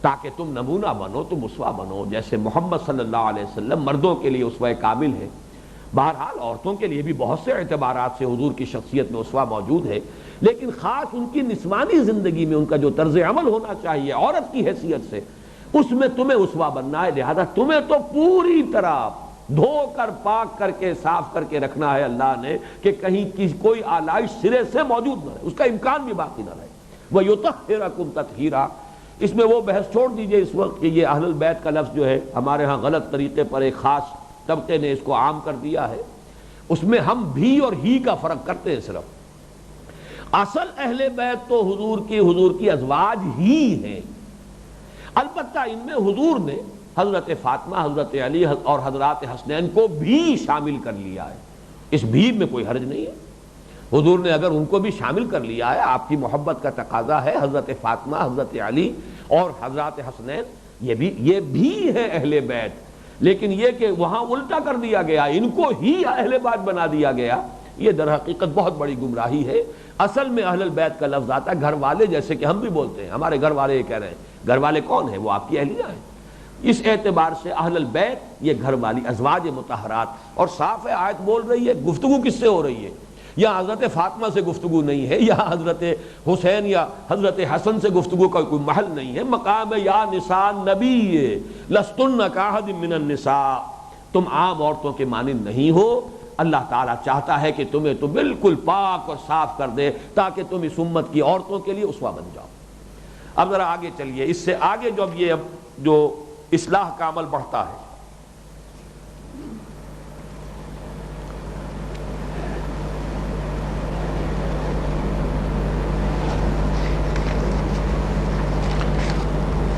تاکہ تم نمونہ بنو، تم اسوہ بنو. جیسے محمد صلی اللہ علیہ وسلم مردوں کے لیے اسوہ کامل ہے، بہرحال عورتوں کے لیے بھی بہت سے اعتبارات سے حضور کی شخصیت میں اسوہ موجود ہے، لیکن خاص ان کی نسوانی زندگی میں ان کا جو طرز عمل ہونا چاہیے عورت کی حیثیت سے، اس میں تمہیں اسوہ بننا ہے. لہذا تمہیں تو پوری طرح دھو کر پاک کر کے صاف کر کے رکھنا ہے اللہ نے، کہ کہیں کوئی آلائش سرے سے موجود نہ رہے، اس کا امکان بھی باقی نہ رہے. وَيُطَهِّرَكُمْ تَطْهِيرًا. اس میں وہ بحث چھوڑ دیجئے اس وقت کہ یہ اہل البیت کا لفظ جو ہے ہمارے ہاں غلط طریقے پر ایک خاص طبقے نے اس کو عام کر دیا ہے. اس میں ہم بھی اور ہی کا فرق کرتے ہیں. صرف اصل اہل بیت تو حضور کی ازواج ہی ہیں. البتہ ان میں حضور نے حضرت فاطمہ، حضرت علی اور حضرات حسنین کو بھی شامل کر لیا ہے. اس بھی میں کوئی حرج نہیں ہے. حضور نے اگر ان کو بھی شامل کر لیا ہے، آپ کی محبت کا تقاضا ہے، حضرت فاطمہ، حضرت علی اور حضرات حسنین یہ بھی ہے اہل بیت. لیکن یہ کہ وہاں الٹا کر دیا گیا، ان کو ہی اہل بیت بنا دیا گیا، یہ در حقیقت بہت بڑی گمراہی ہے. اصل میں اہل البیت کا لفظ آتا ہے گھر والے، جیسے کہ ہم بھی بولتے ہیں ہمارے گھر والے. یہ کہہ رہے ہیں گھر والے کون ہیں؟ وہ آپ کی اہلیہ ہیں. اس اعتبار سے اہل البیت یہ گھر والی ازواج مطہرات. اور صاف ہے آیت بول رہی ہے، گفتگو کس سے ہو رہی ہے؟ یا حضرت فاطمہ سے گفتگو نہیں ہے، یا حضرت حسین یا حضرت حسن سے گفتگو کا کوئی محل نہیں ہے. مقام یا نساء نبی لستن کاحد من النساء، تم عام عورتوں کے مانند نہیں ہو. اللہ تعالیٰ چاہتا ہے کہ تمہیں تو بالکل پاک اور صاف کر دے تاکہ تم اس امت کی عورتوں کے لیے اسوہ بن جاؤ. اب ذرا آگے چلیے، اس سے آگے جو اصلاح کا عمل بڑھتا ہے،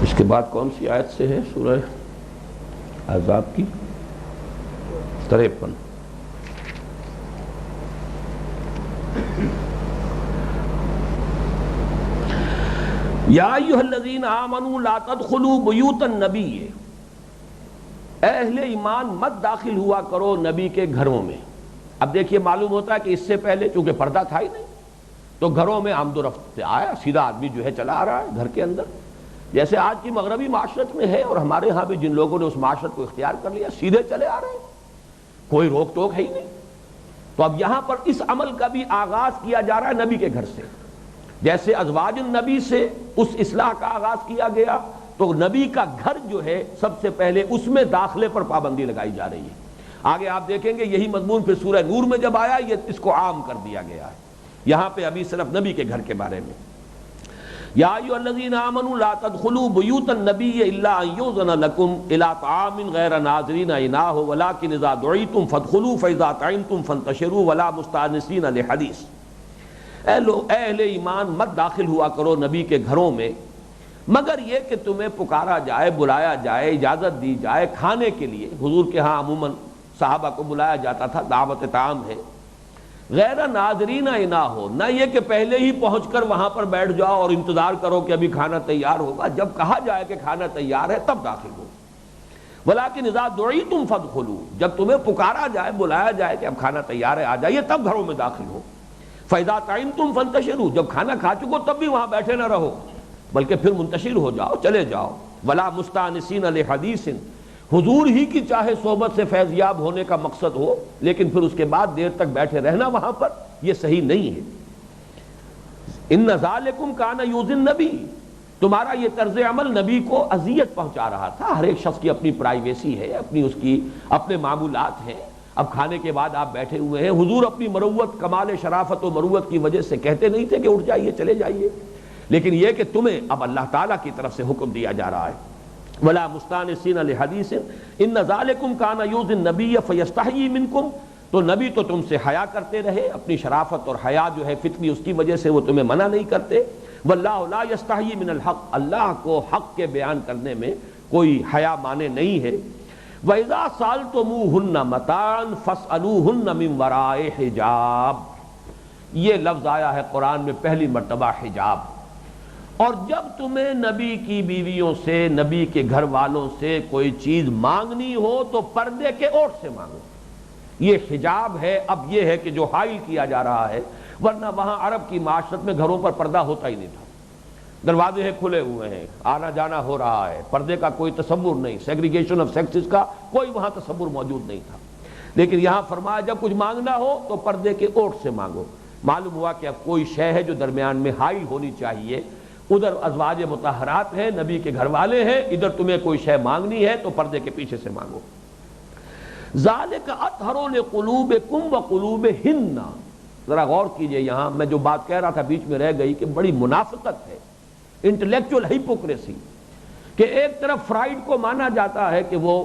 اس کے بعد کون سی آیت سے ہے؟ سورہ احزاب کی 53. یا ایھا الذین آمنوا لا تدخلوا بیوت النبی اے اہل ایمان مت داخل ہوا کرو نبی کے گھروں میں۔ اب دیکھیے معلوم ہوتا ہے کہ اس سے پہلے چونکہ پردہ تھا ہی نہیں تو گھروں میں آمد و رفت سے آیا، سیدھا آدمی جو ہے چلا آ رہا ہے گھر کے اندر، جیسے آج کی مغربی معاشرت میں ہے اور ہمارے ہاں بھی جن لوگوں نے اس معاشرت کو اختیار کر لیا سیدھے چلے آ رہے ہیں، کوئی روک ٹوک ہے ہی نہیں۔ تو اب یہاں پر اس عمل کا بھی آغاز کیا جا رہا ہے نبی کے گھر سے، جیسے ازواج النبی سے اس اصلاح کا آغاز کیا گیا تو نبی کا گھر جو ہے سب سے پہلے اس میں داخلے پر پابندی لگائی جا رہی ہے۔ آگے آپ دیکھیں گے یہی مضمون پھر سورہ نور میں جب آیا یہ اس کو عام کر دیا گیا ہے، یہاں پہ ابھی صرف نبی کے گھر کے بارے میں۔ یا ایھا الذین آمنوا لا تدخلوا بیوت النبی الا ان یؤذن لکم الی طعام غیر ناظرین اناہ ولکن اذا دعیتم فادخلوا فاذا طعمتم فانتشروا ولا مستانسین لحدیث۔ اے اہل ایمان مت داخل ہوا کرو نبی کے گھروں میں مگر یہ کہ تمہیں پکارا جائے، بلایا جائے، اجازت دی جائے کھانے کے لیے۔ حضور کے ہاں عموماً صحابہ کو بلایا جاتا تھا، دعوت طعام ہے، غیر ناظرین اناہ ہو، نہ یہ کہ پہلے ہی پہنچ کر وہاں پر بیٹھ جاؤ اور انتظار کرو کہ ابھی کھانا تیار ہوگا، جب کہا جائے کہ کھانا تیار ہے تب داخل ہو۔ ولیکن اذا دعیتم فادخلوا، جب تمہیں پکارا جائے، بلایا جائے کہ اب کھانا تیار ہے آ جائیے، تب گھروں میں داخل ہو۔ فاذا طعمتم فانتشروا، جب کھانا کھا چکو تب بھی وہاں بیٹھے نہ رہو بلکہ پھر منتشر ہو جاؤ، چلے جاؤ۔ ولا مستانسین لحدیث، حضور ہی کی چاہے صحبت سے فیض یاب ہونے کا مقصد ہو لیکن پھر اس کے بعد دیر تک بیٹھے رہنا وہاں پر یہ صحیح نہیں ہے۔ ان ذالکم کان یؤذی النبی، تمہارا یہ طرز عمل نبی کو اذیت پہنچا رہا تھا۔ ہر ایک شخص کی اپنی پرائیویسی ہے، اپنی اس کی اپنے معمولات ہیں۔ اب کھانے کے بعد آپ بیٹھے ہوئے ہیں، حضور اپنی مروت، کمال شرافت و مروت کی وجہ سے کہتے نہیں تھے کہ اٹھ جائیے چلے جائیے، لیکن یہ کہ تمہیں اب اللہ تعالیٰ کی طرف سے حکم دیا جا رہا ہے۔ ولا مستانسین لحدیث ان ذالکم کان یؤذی النبی فیستحیی منکم، تو نبی تو تم سے حیا کرتے رہے، اپنی شرافت اور حیا جو ہے فطری اس کی وجہ سے وہ تمہیں منع نہیں کرتے۔ واللہ لا یستحیی من الحق، اللہ کو حق کے بیان کرنے میں کوئی حیا مانے نہیں ہے۔ وَإِذَا سَأَلْتُمُوهُنَّ مَتَاعًا فَاسْأَلُوهُنَّ مِنْ وَرَاءِ حِجَابٍ، یہ لفظ آیا ہے قرآن میں پہلی مرتبہ حجاب۔ اور جب تمہیں نبی کی بیویوں سے، نبی کے گھر والوں سے کوئی چیز مانگنی ہو تو پردے کے اوٹ سے مانگو، یہ حجاب ہے۔ اب یہ ہے کہ جو حائل کیا جا رہا ہے، ورنہ وہاں عرب کی معاشرت میں گھروں پر پردہ ہوتا ہی نہیں تھا، دروازے کھلے ہوئے ہیں، آنا جانا ہو رہا ہے، پردے کا کوئی تصور نہیں، سیگریگیشن آف سیکسز کا کوئی وہاں تصور موجود نہیں تھا۔ لیکن یہاں فرمایا جب کچھ مانگنا ہو تو پردے کے اوٹ سے مانگو۔ معلوم ہوا کہ اب کوئی شے ہے جو درمیان میں حائل ہونی چاہیے، ادھر ازواج مطہرات ہیں، نبی کے گھر والے ہیں، ادھر تمہیں کوئی شے مانگنی ہے تو پردے کے پیچھے سے مانگو۔ ذالک اطہر لقلوبکم وقلوبہن، ذرا غور کیجئے، یہاں میں جو بات کہہ رہا تھا بیچ میں رہ گئی کہ بڑی منافقت ہے، انٹلیکچوئل ہیپوکریسی، کہ ایک طرف فرائیڈ کو مانا جاتا ہے کہ وہ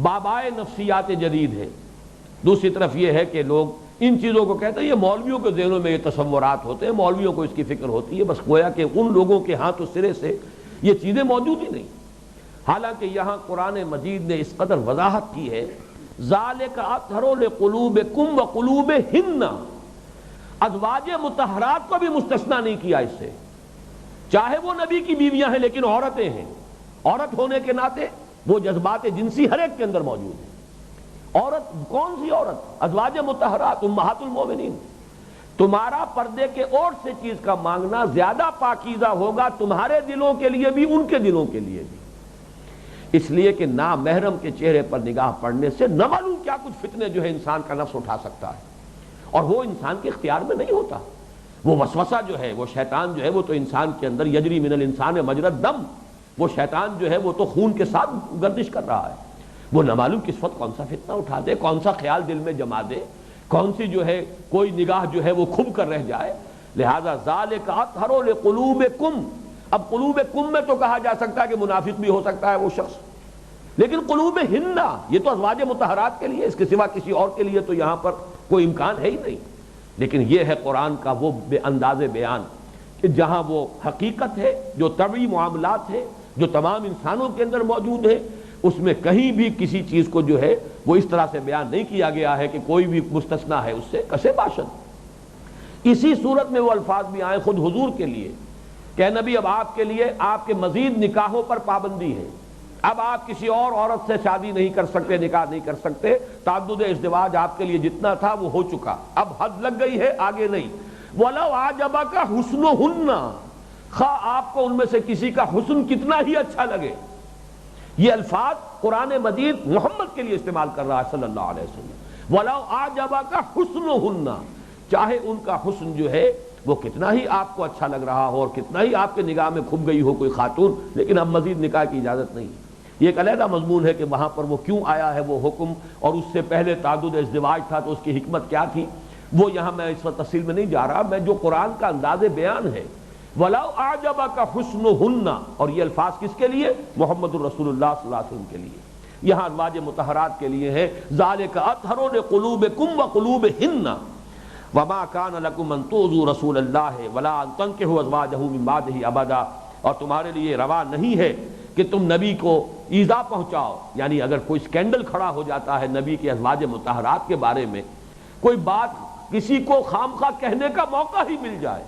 بابائے نفسیات جدید ہے، دوسری طرف یہ ہے کہ لوگ ان چیزوں کو کہتے ہیں یہ مولویوں کے ذہنوں میں یہ تصورات ہوتے ہیں، مولویوں کو اس کی فکر ہوتی ہے، بس گویا کہ ان لوگوں کے ہاں تو سرے سے یہ چیزیں موجود ہی نہیں۔ حالانکہ یہاں قرآن مجید نے اس قدر وضاحت کی ہے، ذالک اطہر لقلوبکم وقلوبہن، ازواج مطہرات کو بھی مستثنیٰ نہیں کیا اس سے، چاہے وہ نبی کی بیویاں ہیں لیکن عورتیں ہیں، عورت ہونے کے ناطے وہ جذبات جنسی ہر ایک کے اندر موجود ہیں۔ عورت کون سی عورت؟ ازواج مطہرات امہات المومنین۔ تمہارا پردے کے اوٹ سے چیز کا مانگنا زیادہ پاکیزہ ہوگا تمہارے دلوں کے لیے بھی، ان کے دلوں کے لیے بھی، اس لیے کہ نامحرم کے چہرے پر نگاہ پڑنے سے نہ معلوم کیا کچھ فتنے جو ہے انسان کا نفس اٹھا سکتا ہے، اور وہ انسان کے اختیار میں نہیں ہوتا۔ وہ وسوسہ جو ہے، وہ شیطان جو ہے، وہ تو انسان کے اندر یجری من الانسان مجری الدم، وہ شیطان جو ہے وہ تو خون کے ساتھ گردش کر رہا ہے، وہ نہ معلوم کس وقت کون سا فتنہ اٹھا دے، کون سا خیال دل میں جما دے، کون سی جو ہے کوئی نگاہ جو ہے وہ کھب کر رہ جائے۔ لہذا ذالک اطہر لقلوبکم، اب قلوبکم میں تو کہا جا سکتا ہے کہ منافق بھی ہو سکتا ہے وہ شخص، لیکن قلوبہن یہ تو ازواج مطہرات کے لیے، اس کے سوا کسی اور کے لیے تو یہاں پر کوئی امکان ہے ہی نہیں۔ لیکن یہ ہے قرآن کا وہ بے انداز بیان کہ جہاں وہ حقیقت ہے، جو طبعی معاملات ہے، جو تمام انسانوں کے اندر موجود ہے، اس میں کہیں بھی کسی چیز کو جو ہے وہ اس طرح سے بیان نہیں کیا گیا ہے کہ کوئی بھی مستثنیٰ ہے اس سے، کسے باشد۔ اسی صورت میں وہ الفاظ بھی آئے خود حضور کے لیے کہ نبی اب آپ کے لیے آپ کے مزید نکاحوں پر پابندی ہے، اب آپ کسی اور عورت سے شادی نہیں کر سکتے، نکاح نہیں کر سکتے، تعدد ازدواج آپ کے لیے جتنا تھا وہ ہو چکا، اب حد لگ گئی ہے، آگے نہیں۔ وَلَوْ أَعْجَبَكَ حُسْنُهُنَّ، خواہ آپ کو ان میں سے کسی کا حسن کتنا ہی اچھا لگے۔ یہ الفاظ قرآن مجید محمد کے لیے استعمال کر رہا ہے صلی اللہ علیہ وسلم۔ وَلَوْ أَعْجَبَكَ حُسْنُهُنَّ، چاہے ان کا حسن جو ہے وہ کتنا ہی آپ کو اچھا لگ رہا ہو اور کتنا ہی آپ کے نگاہ میں کھپ گئی ہو کوئی خاتون، لیکن اب مزید نکاح کی اجازت نہیں۔ یہ ایک علیحدہ مضمون ہے کہ وہاں پر وہ کیوں آیا ہے وہ حکم، اور اس سے پہلے تعدد ازدواج تھا تو اس کی حکمت کیا تھی، وہ یہاں میں اس وقت تفصیل میں نہیں جا رہا، میں جو قرآن کا انداز بیان ہے وَلَوْ أَعْجَبَكَ حُسْنُهُنَّ، اور یہ الفاظ کس کے لیے؟ محمد الرسول اللہ صلی اللہ علیہ وسلم کے لیے، یہاں ازواج مطہرات کے لیے ہے۔ ذَلِكَ أَطْهَرُ لِقُلُوبِكُمْ وَقُلُوبِهِنَّ وَمَا كَانَ لَكُمْ أَن تُؤْذُوا رَسُولَ اللَّهِ وَلَا أَن تَنكِحُوا أَزْوَاجَهُ مِن بَعْدِهِ أَبَدًا، اور تمہارے لیے روا نہیں ہے کہ تم نبی کو ایذا پہنچاؤ، یعنی اگر کوئی سکینڈل کھڑا ہو جاتا ہے نبی کے ازواج مطہرات کے بارے میں، کوئی بات کسی کو خام خواہ کہنے کا موقع ہی مل جائے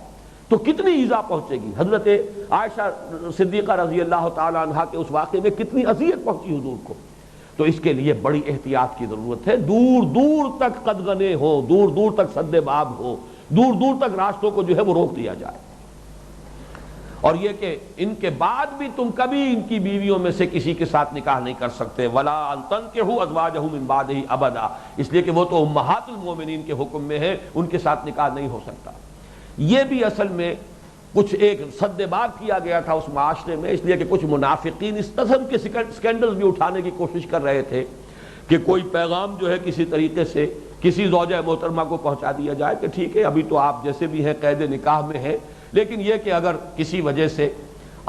تو کتنی ایذا پہنچے گی۔ حضرت عائشہ صدیقہ رضی اللہ تعالی عنہا کے اس واقعے میں کتنی اذیت پہنچی حضور کو، تو اس کے لیے بڑی احتیاط کی ضرورت ہے۔ دور دور تک قدغنے ہو، دور دور تک سد باب ہو، دور دور تک راستوں کو جو ہے وہ روک دیا جائے، اور یہ کہ ان کے بعد بھی تم کبھی ان کی بیویوں میں سے کسی کے ساتھ نکاح نہیں کر سکتے۔ وَلَا أَن تَنكِحُوا أَزْوَاجَهُ مِن بَعْدِهِ أَبَدًا، اس لیے کہ وہ تو امہات المومنین کے حکم میں ہے، ان کے ساتھ نکاح نہیں ہو سکتا۔ یہ بھی اصل میں کچھ ایک سد باب کیا گیا تھا اس معاشرے میں، اس لیے کہ کچھ منافقین اس قسم کے سکینڈلز بھی اٹھانے کی کوشش کر رہے تھے کہ کوئی پیغام جو ہے کسی طریقے سے کسی زوجہ محترمہ کو پہنچا دیا جائے کہ ٹھیک ہے ابھی تو آپ جیسے بھی ہیں قید نکاح میں ہیں، لیکن یہ کہ اگر کسی وجہ سے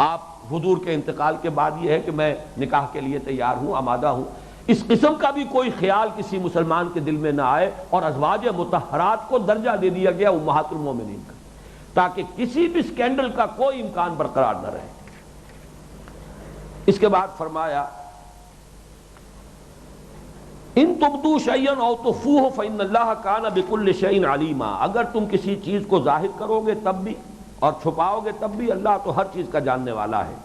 آپ حضور کے انتقال کے بعد یہ ہے کہ میں نکاح کے لیے تیار ہوں، آمادہ ہوں، اس قسم کا بھی کوئی خیال کسی مسلمان کے دل میں نہ آئے، اور ازواج مطہرات کو درجہ دے دیا گیا امہات المومنین کا، تاکہ کسی بھی سکینڈل کا کوئی امکان برقرار نہ رہے۔ اس کے بعد فرمایا ان تبدوا شیئا او تخفوہ فإن اللہ کان بکل شیء علیما، اگر تم کسی چیز کو ظاہر کرو گے تب بھی اور چھپاؤ گے تب بھی اللہ تو ہر چیز کا جاننے والا ہے۔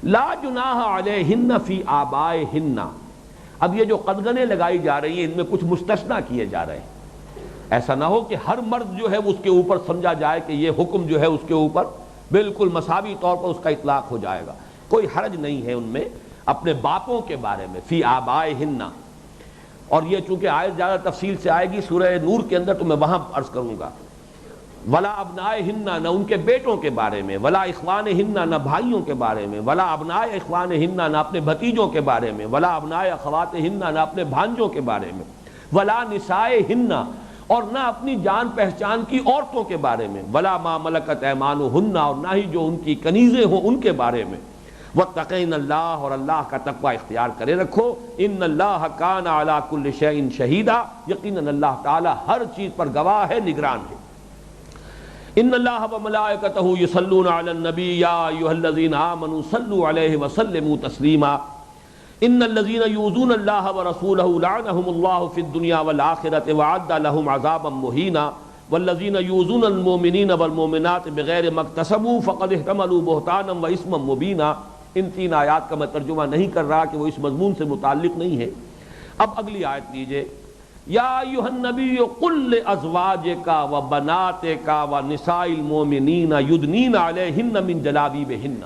لا جناح علیہن فی آبائہن، اب یہ جو قدغنیں لگائی جا رہی ہیں ان میں کچھ مستثنیٰ کیے جا رہے ہیں، ایسا نہ ہو کہ ہر مرد جو ہے اس کے اوپر سمجھا جائے کہ یہ حکم جو ہے اس کے اوپر بالکل مساوی طور پر اس کا اطلاق ہو جائے گا۔ کوئی حرج نہیں ہے ان میں اپنے باپوں کے بارے میں، فی آبائہن، اور یہ چونکہ آیت زیادہ تفصیل سے آئے گی سورہ نور کے اندر تو میں وہاں عرض کروں گا۔ ولا ابنائہن، نہ ان کے بیٹوں کے بارے میں، ولا اخوانہن، نہ بھائیوں کے بارے میں، ولا ابناء اخوانہن، نہ اپنے بھتیجوں کے بارے میں، ولا ابناء اخواتہن، نہ اپنے بھانجوں کے بارے میں، ولا نسائہن، اور نہ اپنی جان پہچان کی عورتوں کے بارے میں، ولا ما ملکت ایمانہن، اور نہ ہی جو ان کی کنیزیں ہوں ان کے بارے میں، واتقین اللہ، اور اللہ کا تقوی اختیار کرے رکھو، ان اللہ کان علی کل شیء شہیدا، یقیناً اللہ تعالی ہر چیز پر گواہ ہے، نگران ہے۔ ان اللہ وملائکتہ یصلون علی النبی یا ایھا الذین آمنوا صلوا علیہ وسلموا تسلیما ان الذین یؤذون اللہ ورسولہ لعنهم اللہ فی الدنیا والآخرۃ وأعد لهم عذابا مہینا والذین یؤذون المؤمنین والمؤمنات بغیر ما اکتسبوا فقد احتملوا بہتانا واثما مبینا۔ ان تین آیات کا میں ترجمہ نہیں کر رہا کہ وہ اس مضمون سے متعلق نہیں ہے۔ اب اگلی آیت لیجئے، یا ایھا النبی قل لازواجک وبناتک ونساء المؤمنین یدنین علیہن من جلابیبہن،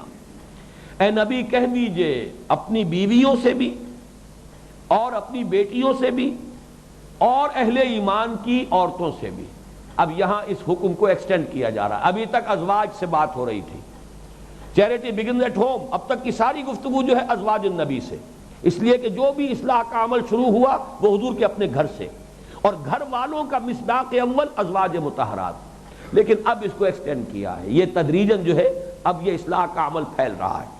اے نبی کہہ دیجئے اپنی بیویوں سے بھی اور اپنی بیٹیوں سے بھی اور اہل ایمان کی عورتوں سے بھی۔ اب یہاں اس حکم کو ایکسٹینڈ کیا جا رہا ہے، ابھی تک ازواج سے بات ہو رہی تھی، چیریٹی بگنز ایٹ ہوم، اب تک کی ساری گفتگو جو ہے ازواج النبی سے، اس لیے کہ جو بھی اصلاح کا عمل شروع ہوا وہ حضور کے اپنے گھر سے، اور گھر والوں کا مصداق اول ازواج مطہرات، لیکن اب اس کو ایکسٹینڈ کیا ہے، یہ تدریجاً جو ہے اب یہ اصلاح کا عمل پھیل رہا ہے۔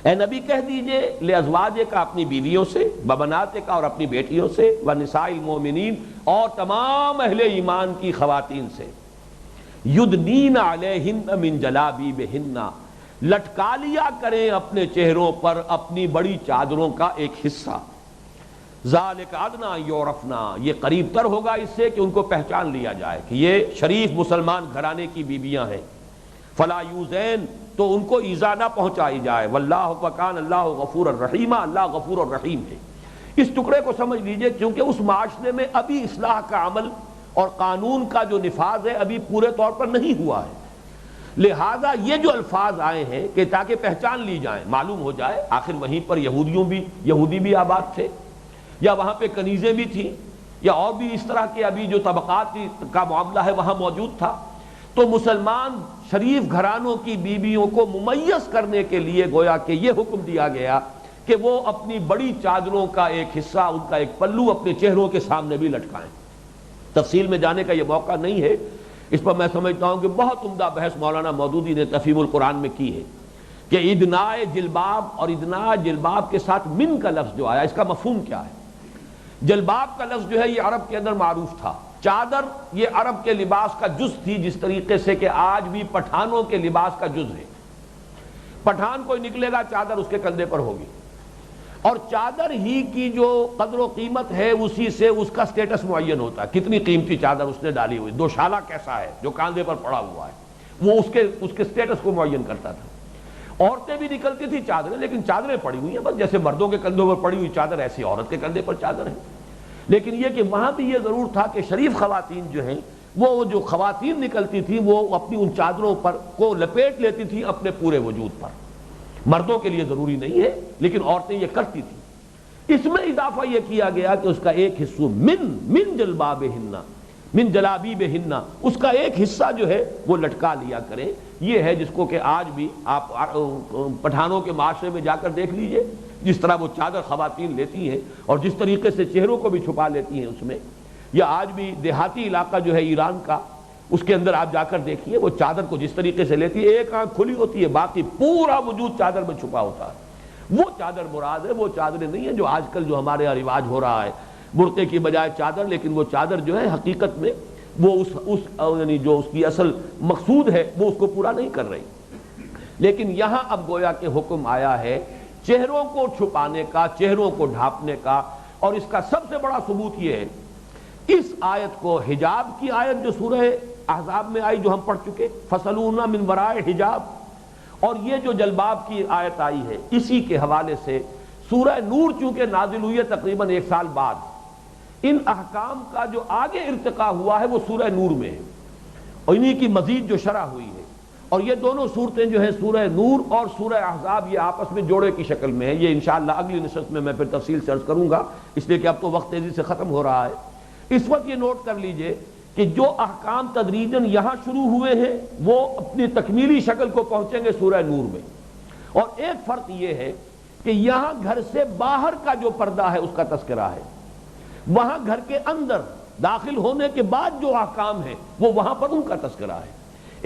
اے نبی کہہ دیجئے لازواجک اپنی بیویوں سے، وبناتک اور اپنی بیٹیوں سے، ونساء المؤمنین اور تمام اہل ایمان کی خواتین سے، یدنین علیہن من جلابیبہن، لٹکا لیا کریں اپنے چہروں پر اپنی بڑی چادروں کا ایک حصہ، ذالک ادنیٰ یعرفنا، یہ قریب تر ہوگا اس سے کہ ان کو پہچان لیا جائے کہ یہ شریف مسلمان گھرانے کی بیویاں ہیں، فلا یوزین، تو ان کو ایذا نہ پہنچائی جائے، واللہ وکان اللہ غفور الرحیم، اللہ غفور الرحیم ہے۔ اس ٹکڑے کو سمجھ لیجئے، کیونکہ اس معاشرے میں ابھی اصلاح کا عمل اور قانون کا جو نفاذ ہے ابھی پورے طور پر نہیں ہوا ہے، لہذا یہ جو الفاظ آئے ہیں کہ تاکہ پہچان لی جائیں، معلوم ہو جائے آخر وہیں پر یہودی بھی آباد تھے، یا وہاں پہ کنیزیں بھی تھیں، یا اور بھی اس طرح کے ابھی جو طبقات کا معاملہ ہے وہاں موجود تھا، تو مسلمان شریف گھرانوں کی بیویوں کو ممیز کرنے کے لیے گویا کہ یہ حکم دیا گیا کہ وہ اپنی بڑی چادروں کا ایک حصہ، ان کا ایک پلو اپنے چہروں کے سامنے بھی لٹکائیں۔ تفصیل میں جانے کا یہ موقع نہیں ہے، اس پر میں سمجھتا ہوں کہ بہت عمدہ بحث مولانا مودودی نے تفہیم القرآن میں کی ہے کہ ادناء جلباب اور ادناء جلباب کے ساتھ من کا لفظ جو آیا، اس کا مفہوم کیا ہے؟ جلباب کا لفظ جو ہے یہ عرب کے اندر معروف تھا، چادر یہ عرب کے لباس کا جز تھی، جس طریقے سے کہ آج بھی پٹھانوں کے لباس کا جز ہے۔ پٹھان کوئی نکلے گا چادر اس کے کندھے پر ہوگی، اور چادر ہی کی جو قدر و قیمت ہے اسی سے اس کا سٹیٹس معین ہوتا ہے، کتنی قیمتی چادر اس نے ڈالی ہوئی، دوشالہ کیسا ہے جو کاندھے پر پڑا ہوا ہے، وہ اس کے سٹیٹس کو معین کرتا تھا۔ عورتیں بھی نکلتی تھی چادریں، لیکن چادریں پڑی ہوئی ہیں بس، جیسے مردوں کے کندھوں پر پڑی ہوئی چادر ایسی عورت کے کندھے پر چادر ہے۔ لیکن یہ کہ وہاں بھی یہ ضرور تھا کہ شریف خواتین جو ہیں، وہ جو خواتین نکلتی تھیں وہ اپنی ان چادروں پر کو لپیٹ لیتی تھیں اپنے پورے وجود پر، مردوں کے لیے ضروری نہیں ہے لیکن عورتیں یہ کرتی تھیں۔ اس میں اضافہ یہ کیا گیا کہ اس کا ایک حصہ من جلبابہن، من جلابیبہن، اس کا ایک حصہ جو ہے وہ لٹکا لیا کریں۔ یہ ہے جس کو کہ آج بھی آپ پٹھانوں کے معاشرے میں جا کر دیکھ لیجئے، جس طرح وہ چادر خواتین لیتی ہیں اور جس طریقے سے چہروں کو بھی چھپا لیتی ہیں اس میں، یا آج بھی دیہاتی علاقہ جو ہے ایران کا، اس کے اندر آپ جا کر دیکھیے وہ چادر کو جس طریقے سے لیتی ہے، ایک آنکھ کھلی ہوتی ہے باقی پورا وجود چادر میں چھپا ہوتا ہے۔ وہ چادر مراد ہے، وہ چادریں نہیں ہیں جو آج کل جو ہمارے یہاں رواج ہو رہا ہے، برقعے کی بجائے چادر، لیکن وہ چادر جو ہے حقیقت میں وہ یعنی جو اس کی اصل مقصود ہے وہ اس کو پورا نہیں کر رہی۔ لیکن یہاں اب گویا کہ حکم آیا ہے چہروں کو چھپانے کا، چہروں کو ڈھانپنے کا، اور اس کا سب سے بڑا ثبوت یہ ہے اس آیت کو، حجاب کی آیت جو سورہ احزاب میں آئی جو ہم پڑھ چکے، فَصَلُونَ مِن وَرَائِ حجاب، اور یہ جو جلباب کی آیت آئی ہے اسی کے حوالے سے سورہ نور چونکہ نازل ہوئی ہے تقریباً 1 سال بعد، ان احکام کا جو آگے ارتقا ہوا ہے وہ سورہ نور میں ہے، اور انہی کی مزید جو شرح ہوئی ہے، اور یہ دونوں صورتیں جو ہیں سورہ نور اور سورہ احزاب یہ آپس میں جوڑے کی شکل میں ہیں۔ یہ انشاءاللہ اگلی نشست میں پھر تفصیل سے عرض کروں گا، اس لیے کہ اب تو وقت تیزی سے ختم ہو رہا ہے۔ اس وقت یہ نوٹ کر لیجئے کہ جو احکام تدریجاً یہاں شروع ہوئے ہیں وہ اپنی تکمیلی شکل کو پہنچیں گے سورہ نور میں، اور ایک فرق یہ ہے کہ یہاں گھر سے باہر کا جو پردہ ہے اس کا تذکرہ ہے، وہاں گھر کے اندر داخل ہونے کے بعد جو احکام ہیں وہ وہاں پر ان کا تذکرہ ہے۔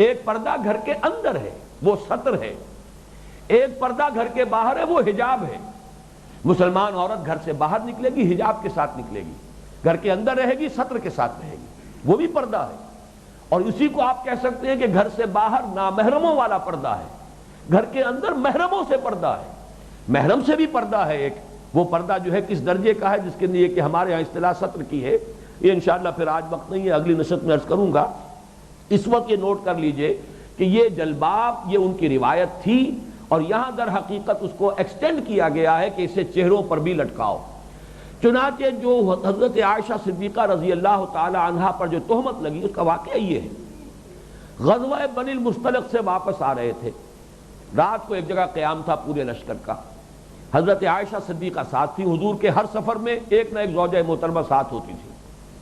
ایک پردہ گھر کے اندر ہے وہ ستر ہے، ایک پردہ گھر کے باہر ہے وہ حجاب ہے۔ مسلمان عورت گھر سے باہر نکلے گی حجاب کے ساتھ نکلے گی، گھر کے اندر رہے گی ستر کے ساتھ رہے گی، وہ بھی پردہ ہے۔ اور اسی کو آپ کہہ سکتے ہیں کہ گھر سے باہر نامحرموں والا پردہ ہے، گھر کے اندر محرموں سے پردہ ہے، محرم سے بھی پردہ ہے ایک، وہ پردہ جو ہے کس درجے کا ہے جس کے لیے کہ ہمارے ہاں اصطلاح ستر کی ہے، یہ انشاءاللہ پھر آج وقت نہیں ہے اگلی نشست میں عرض کروں گا۔ اس وقت یہ نوٹ کر لیجئے کہ یہ جلباب یہ ان کی روایت تھی، اور یہاں در حقیقت اس کو ایکسٹینڈ کیا گیا ہے کہ اسے چہروں پر بھی لٹکاؤ۔ چنانچہ جو حضرت عائشہ صدیقہ رضی اللہ تعالی عنہا پر جو تہمت لگی اس کا واقعہ یہ ہے، غزوہ بنی المصطلق سے واپس آ رہے تھے، رات کو ایک جگہ قیام تھا پورے لشکر کا، حضرت عائشہ صدیقہ ساتھ تھی، حضور کے ہر سفر میں ایک نہ ایک زوجہ محترمہ ساتھ ہوتی تھی،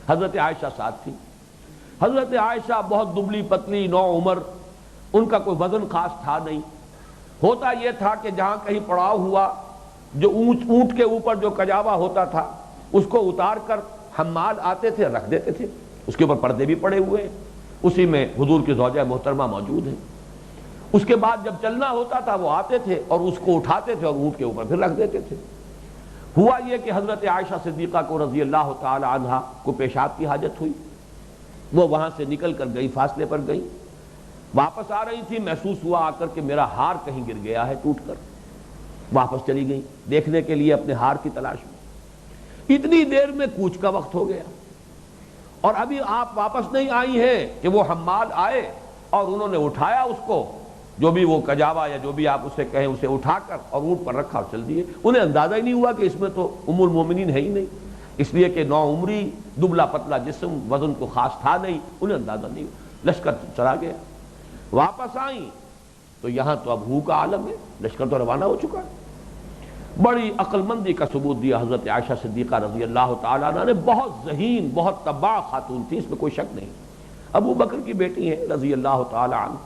حضرت عائشہ ساتھ تھی۔ حضرت عائشہ بہت دبلی پتلی، نو عمر، ان کا کوئی وزن خاص تھا نہیں، ہوتا یہ تھا کہ جہاں کہیں پڑاؤ ہوا جو اونٹ کے اوپر جو کجاوا ہوتا تھا اس کو اتار کر حمال آتے تھے رکھ دیتے تھے، اس کے اوپر پردے بھی پڑے ہوئے ہیں، اسی میں حضور کی زوجہ محترمہ موجود ہیں۔ اس کے بعد جب چلنا ہوتا تھا وہ آتے تھے اور اس کو اٹھاتے تھے اور اونٹ کے اوپر پھر رکھ دیتے تھے۔ ہوا یہ کہ حضرت عائشہ صدیقہ کو رضی اللہ تعالی عنہا کو پیشاب کی حاجت ہوئی، وہ وہاں سے نکل کر گئی، فاصلے پر گئی، واپس آ رہی تھی، محسوس ہوا آ کر کہ میرا ہار کہیں گر گیا ہے ٹوٹ کر، واپس چلی گئی دیکھنے کے لیے اپنے ہار کی تلاش میں۔ اتنی دیر میں کوچ کا وقت ہو گیا اور ابھی آپ واپس نہیں آئی ہیں کہ وہ حمال آئے اور انہوں نے اٹھایا اس کو، جو بھی وہ کجاوا یا جو بھی آپ اسے کہیں، اسے اٹھا کر اور اونٹ پر رکھا اور چل دیے۔ انہیں اندازہ ہی نہیں ہوا کہ اس میں تو ام المومنین ہے ہی نہیں، اس لیے کہ نو عمری، دبلا پتلا جسم، وزن کو خاص تھا نہیں، انہیں اندازہ نہیں ہوا۔ لشکر چلا گیا، واپس آئیں تو یہاں تو اب ہو کا عالم ہے، لشکر تو روانہ ہو چکا ہے۔ بڑی عقل مندی کا ثبوت دیا حضرت عائشہ صدیقہ رضی اللہ تعالیٰ عنہ نے، بہت ذہین، بہت طباع خاتون تھی، اس میں کوئی شک نہیں، ابو بکر کی بیٹی ہیں رضی اللہ تعالیٰ عنہ،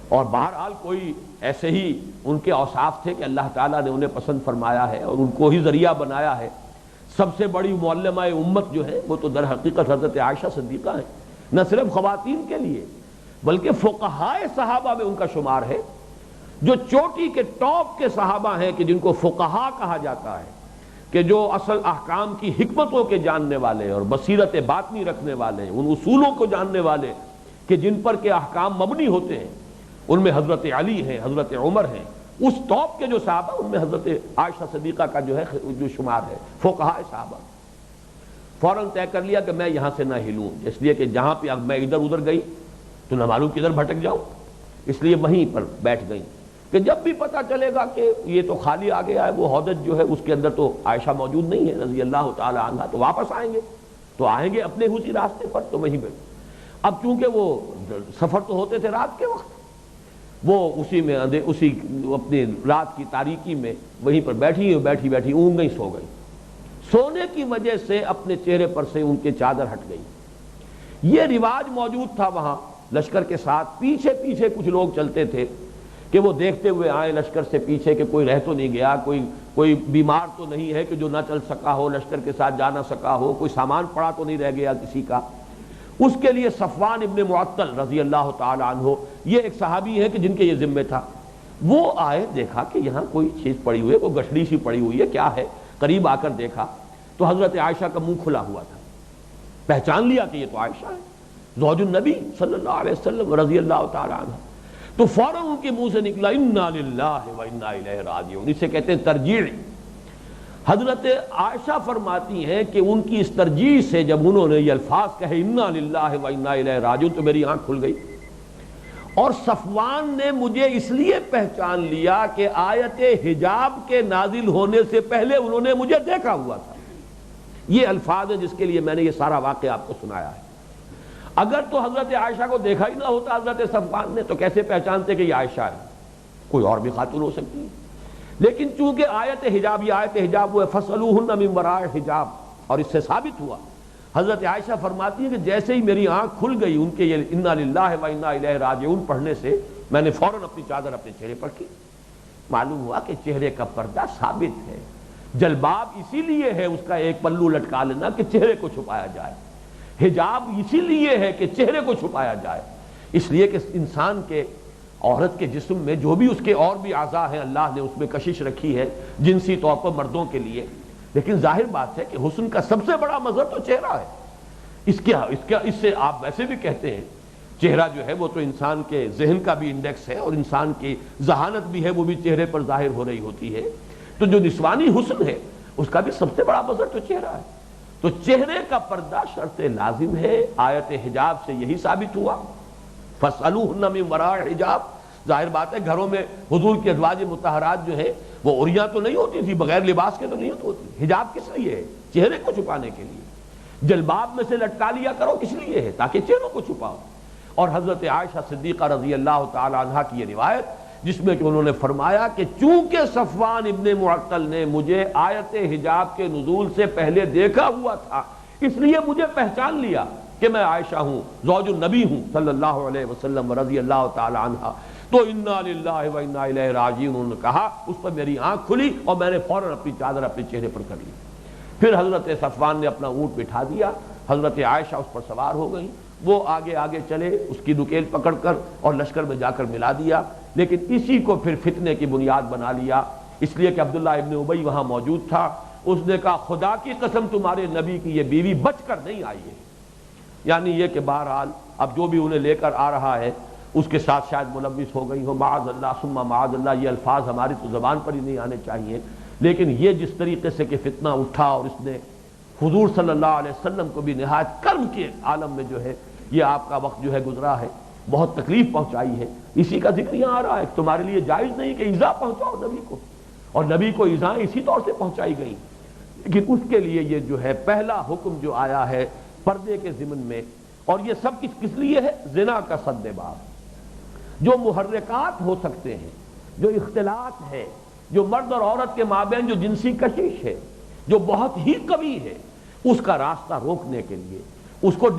اور بہرحال کوئی ایسے ہی ان کے اوصاف تھے کہ اللہ تعالیٰ نے انہیں پسند فرمایا ہے اور ان کو ہی ذریعہ بنایا ہے۔ سب سے بڑی معلمہ امت جو ہے وہ تو در حقیقت حضرت عائشہ صدیقہ ہیں، نہ صرف خواتین کے لیے بلکہ فقہائے صحابہ میں ان کا شمار ہے، جو چوٹی کے ٹاپ کے صحابہ ہیں کہ جن کو فقہا کہا جاتا ہے، کہ جو اصل احکام کی حکمتوں کے جاننے والے اور بصیرت باطنی رکھنے والے، ان اصولوں کو جاننے والے کہ جن پر کے احکام مبنی ہوتے ہیں، ان میں حضرت علی ہیں، حضرت عمر ہیں، اس ٹاپ کے جو صحابہ ان میں حضرت عائشہ صدیقہ کا جو ہے جو شمار ہے فقہائے صحابہ۔ فوراً طے کر لیا کہ میں یہاں سے نہ ہلوں، اس لیے کہ جہاں پہ اب میں ادھر ادھر گئی تو نہ معلوم کدھر بھٹک جاؤں، اس لیے وہیں پر بیٹھ گئی کہ جب بھی پتہ چلے گا کہ یہ تو خالی آ گیا ہے، وہ حوض جو ہے اس کے اندر تو عائشہ موجود نہیں ہے رضی اللہ تعالی عنہا، تو واپس آئیں گے اپنے اسی راستے پر، تو وہیں پہ۔ اب چونکہ وہ سفر تو ہوتے تھے رات کے وقت، وہ اسی میں اسی اپنی رات کی تاریکی میں وہیں پر بیٹھی اونگ گئی، سو گئی۔ سونے کی وجہ سے اپنے چہرے پر سے ان کی چادر ہٹ گئی۔ یہ رواج موجود تھا وہاں لشکر کے ساتھ، پیچھے پیچھے کچھ لوگ چلتے تھے کہ وہ دیکھتے ہوئے آئے لشکر سے پیچھے کہ کوئی رہ تو نہیں گیا، کوئی بیمار تو نہیں ہے کہ جو نہ چل سکا ہو، لشکر کے ساتھ جا نہ سکا ہو، کوئی سامان پڑا تو نہیں رہ گیا کسی کا۔ اس کے لیے صفوان ابن معطل رضی اللہ تعالی عنہ، یہ ایک صحابی ہے کہ جن کے یہ ذمہ تھا، وہ آئے، دیکھا کہ یہاں کوئی چیز پڑی ہوئی ہے، کوئی گٹھڑی سی پڑی ہوئی ہے، کیا ہے؟ قریب آ کر دیکھا تو حضرت عائشہ کا منہ کھلا ہوا تھا، پہچان لیا کہ یہ تو عائشہ ہے زوج النبی صلی اللہ علیہ وسلم رضی اللہ تعالی عنہ۔ تو فوراً ان کے منہ سے نکلا انا للہ و انا الیہ راجعون، اسے کہتے ہیں ترجیع۔ حضرت عائشہ فرماتی ہیں کہ ان کی اس ترجیح سے جب انہوں نے یہ الفاظ کہے انا للہ و انا الیہ راجعون، تو میری آنکھ کھل گئی، اور صفوان نے مجھے اس لیے پہچان لیا کہ آیت حجاب کے نازل ہونے سے پہلے انہوں نے مجھے دیکھا ہوا تھا۔ یہ الفاظ ہیں جس کے لیے میں نے یہ سارا واقعہ آپ کو سنایا ہے۔ اگر تو حضرت عائشہ کو دیکھا ہی نہ ہوتا حضرت صفوان نے، تو کیسے پہچانتے کہ یہ عائشہ ہے؟ کوئی اور بھی خاتون ہو سکتی ہے، لیکن چونکہ آیت حجاب، یہ آیت حجاب وہ فَاسْأَلُوهُنَّ مِن وَرَاءِ حجاب، اور اس سے ثابت ہوا۔ حضرت عائشہ فرماتی ہے کہ جیسے ہی میری آنکھ کھل گئی ان کے یہ انا للہ و انا الیہ راجعون پڑھنے سے، میں نے فوراً اپنی چادر اپنے چہرے پر کی۔ معلوم ہوا کہ چہرے کا پردہ ثابت ہے۔ جلباب اسی لیے ہے اس کا ایک پلو لٹکا لینا کہ چہرے کو چھپایا جائے، حجاب اسی لیے ہے کہ چہرے کو چھپایا جائے، اس لیے کہ انسان کے، عورت کے جسم میں جو بھی اس کے اور بھی اعضاء ہیں اللہ نے اس میں کشش رکھی ہے جنسی طور پر مردوں کے لیے، لیکن ظاہر بات ہے کہ حسن کا سب سے بڑا مظہر تو چہرہ ہے۔ اس سے آپ ویسے بھی کہتے ہیں چہرہ جو ہے وہ تو انسان کے ذہن کا بھی انڈیکس ہے، اور انسان کی ذہانت بھی ہے وہ بھی چہرے پر ظاہر ہو رہی ہوتی ہے، تو جو نسوانی حسن ہے اس کا بھی سب سے بڑا مظہر تو چہرہ ہے۔ تو چہرے کا پردہ شرط لازم ہے، آیت حجاب سے یہی ثابت ہوا۔ فَاسْأَلُوهُنَّ مِن وَرَاءِ حجاب، ظاہر بات ہے گھروں میں حضور کی ازواج مطہرات جو ہے وہ عریاں تو نہیں ہوتی تھی، بغیر لباس کے تو نہیں ہوتی۔ حجاب کس لیے ہے؟ چہرے کو چھپانے کے لیے۔ جلباب میں سے لٹکا لیا کرو کس لیے ہے؟ تاکہ چہروں کو چھپاؤ۔ اور حضرت عائشہ صدیقہ رضی اللہ تعالی عنہا کی یہ روایت جس میں کہ انہوں نے فرمایا کہ چونکہ صفوان ابن معطل نے مجھے آیت حجاب کے نزول سے پہلے دیکھا ہوا تھا، اس لیے مجھے پہچان لیا کہ میں عائشہ ہوں، زوج النبی ہوں صلی اللہ علیہ وسلم رضی اللہ تعالی عنہا۔ تو انا للہ و انا الیہ راجعون انہوں نے کہا، اس پر میری آنکھ کھلی اور میں نے فوراً اپنی چادر اپنے چہرے پر کر لی۔ پھر حضرت صفوان نے اپنا اونٹ بٹھا دیا، حضرت عائشہ اس پر سوار ہو گئی، وہ آگے آگے چلے اس کی نکیل پکڑ کر اور لشکر میں جا کر ملا دیا۔ لیکن اسی کو پھر فتنے کی بنیاد بنا لیا، اس لیے کہ عبداللہ ابن ابی وہاں موجود تھا۔ اس نے کہا خدا کی قسم تمہارے نبی کی یہ بیوی بچ کر نہیں آئی ہے، یعنی یہ کہ بہرحال اب جو بھی انہیں لے کر آ رہا ہے اس کے ساتھ شاید ملوث ہو گئی ہو، معاذ اللہ ثم معاذ اللہ۔ یہ الفاظ ہماری تو زبان پر ہی نہیں آنے چاہیے، لیکن یہ جس طریقے سے کہ فتنہ اٹھا اور اس نے حضور صلی اللہ علیہ وسلم کو بھی نہایت کرم کے عالم میں جو ہے یہ آپ کا وقت جو ہے گزرا ہے، بہت تکلیف پہنچائی ہے، اسی کا ذکر یہاں آ رہا ہے۔ تمہارے لیے جائز نہیں کہ ایذا پہنچاؤ نبی کو، اور نبی کو ایذائیں اسی طور سے پہنچائی گئی، لیکن اس کے لیے یہ جو ہے پہلا حکم جو آیا ہے پردے کے ضمن میں، اور یہ سب کس لیے ہے؟ زنا کا سد باب۔ جو محرکات ہو سکتے ہیں، جو اختلاط ہے، جو مرد اور عورت کے مابین جو جنسی کشش ہے جو بہت ہی قوی ہے، اس کا راستہ روکنے کے لیے، اس کو